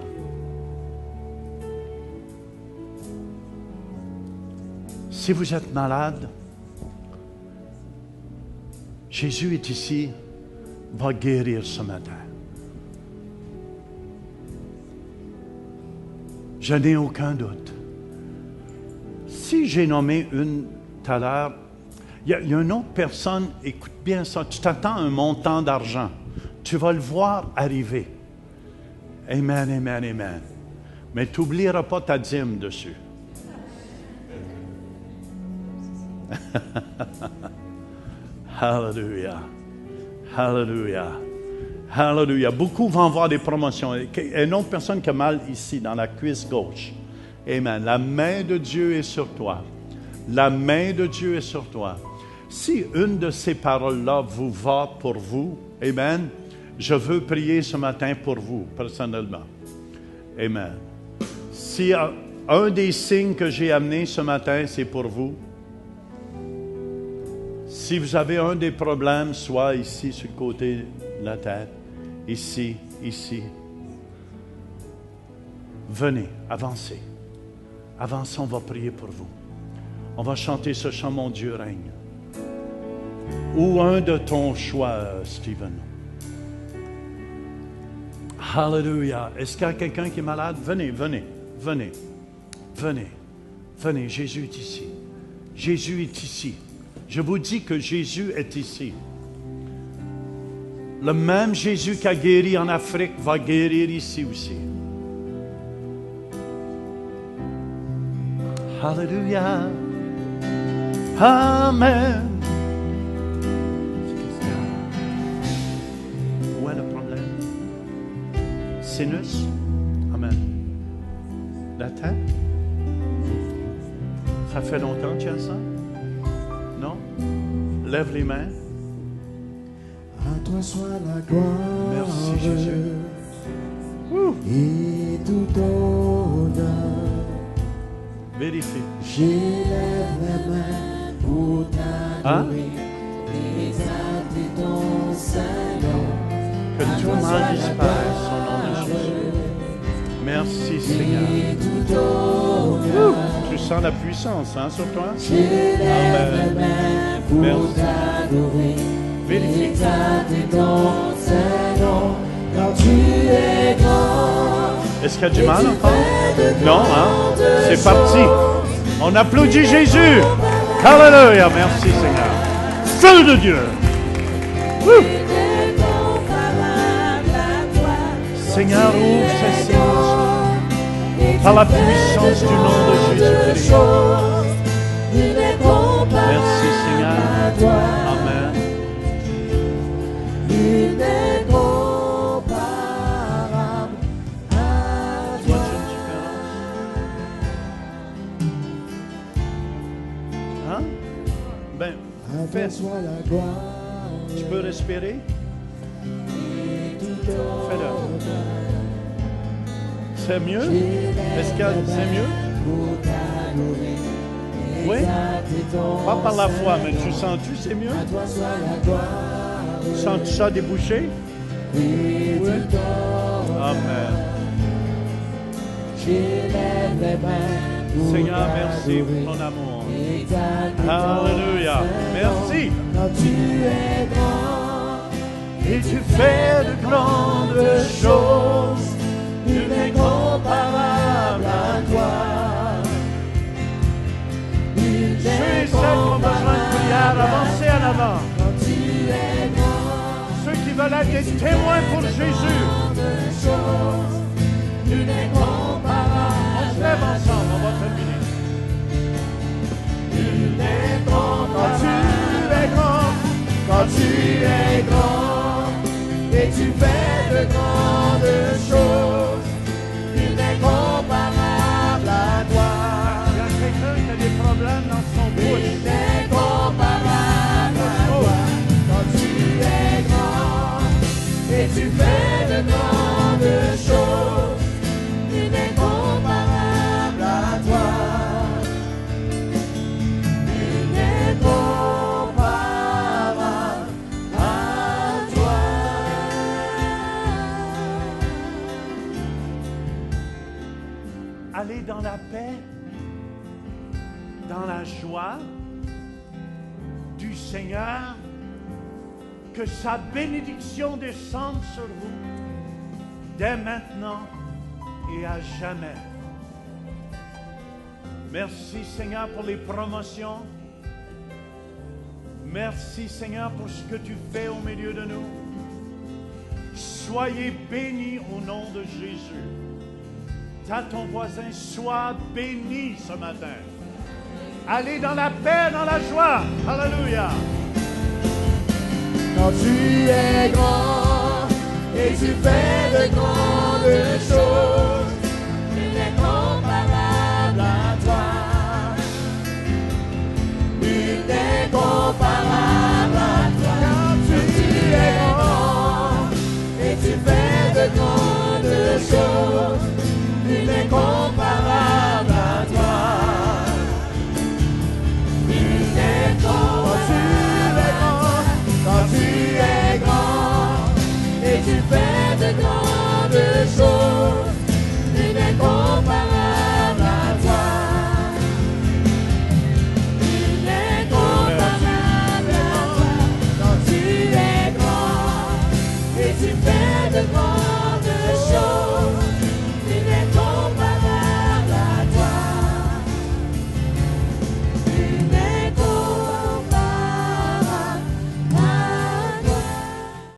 Si vous êtes malade, Jésus est ici, va guérir ce matin. Je n'ai aucun doute. Si j'ai nommé une tout à l'heure, il y a une autre personne, écoute bien ça, tu t'attends à un montant d'argent. Tu vas le voir arriver. Amen, amen, amen. Mais tu n'oublieras pas ta dîme dessus. Hallelujah. Hallelujah. Hallelujah. Beaucoup vont avoir des promotions. Une autre personne qui a mal ici, dans la cuisse gauche. Amen. La main de Dieu est sur toi. La main de Dieu est sur toi. Si une de ces paroles-là vous va pour vous, amen, je veux prier ce matin pour vous, personnellement. Amen. Si un des signes que j'ai amené ce matin, c'est pour vous, si vous avez un des problèmes, soit ici, sur le côté de la tête, ici, venez, avancez. Avancez, on va prier pour vous. On va chanter ce chant, Mon Dieu règne. Ou un de ton choix, Stephen. Hallelujah. Est-ce qu'il y a quelqu'un qui est malade? Venez. Venez, Jésus est ici. Jésus est ici. Je vous dis que Jésus est ici. Le même Jésus qui a guéri en Afrique va guérir ici aussi. Hallelujah. Amen. Où est le problème? Sinus? Amen. La tête? Ça fait longtemps que tu as ça? Non? Lève les mains. À toi soit la gloire. Merci Jésus. Et tout honneur. Vérifie. J'élève les mains pour t'adorer. Et exalter ton Saint-Nom. Que tout mal disparaisse au nom de Jésus. Merci Seigneur. Et tout honneur. Tu sens la puissance sur toi? J'élève les mains pour t'adorer. Vérifie. Exalter ton Saint-Nom. Car tu es grand. Est-ce qu'il y a du mal encore? Non, c'est parti. On applaudit Jésus. Alléluia. Merci Seigneur. Feu de Dieu. Seigneur, ouvre ces signes par la puissance du nom de Jésus-Christ. Merci Seigneur. Amen. fait. Tu peux respirer? Fais-le. C'est mieux? Est-ce que c'est mieux? Oui? Pas par la foi, mais tu sens-tu c'est mieux? Sens-tu ça déboucher? Oui. Amen. Seigneur, merci pour ton amour. Alléluia. Merci. Quand tu es grand et tu fais de grandes choses, nul n'est comparable à toi. Ceux et celles qui ont besoin de prière, avancez en avant. Quand tu es grand, ceux qui veulent être des témoins pour Jésus, nul n'est comparable. On se lève ensemble, on va terminer. Nul n'est comparable. Quand tu es grand, et tu fais de grandes choses, nul n'est comparable à toi. Il y a quelqu'un qui a des problèmes dans son bouche. Nul n'est comparable à toi. Quand tu es grand, et tu fais de grandes choses, nul n'est comparable à toi. Nul n'est comparable à toi. Allez dans la paix, dans la joie du Seigneur, que sa bénédiction descende sur vous dès maintenant et à jamais. Merci Seigneur pour les promotions. Merci Seigneur pour ce que tu fais au milieu de nous. Soyez bénis au nom de Jésus. À ton voisin, sois béni ce matin. Allez dans la paix, dans la joie. Alléluia. Quand tu es grand et tu fais de grandes choses,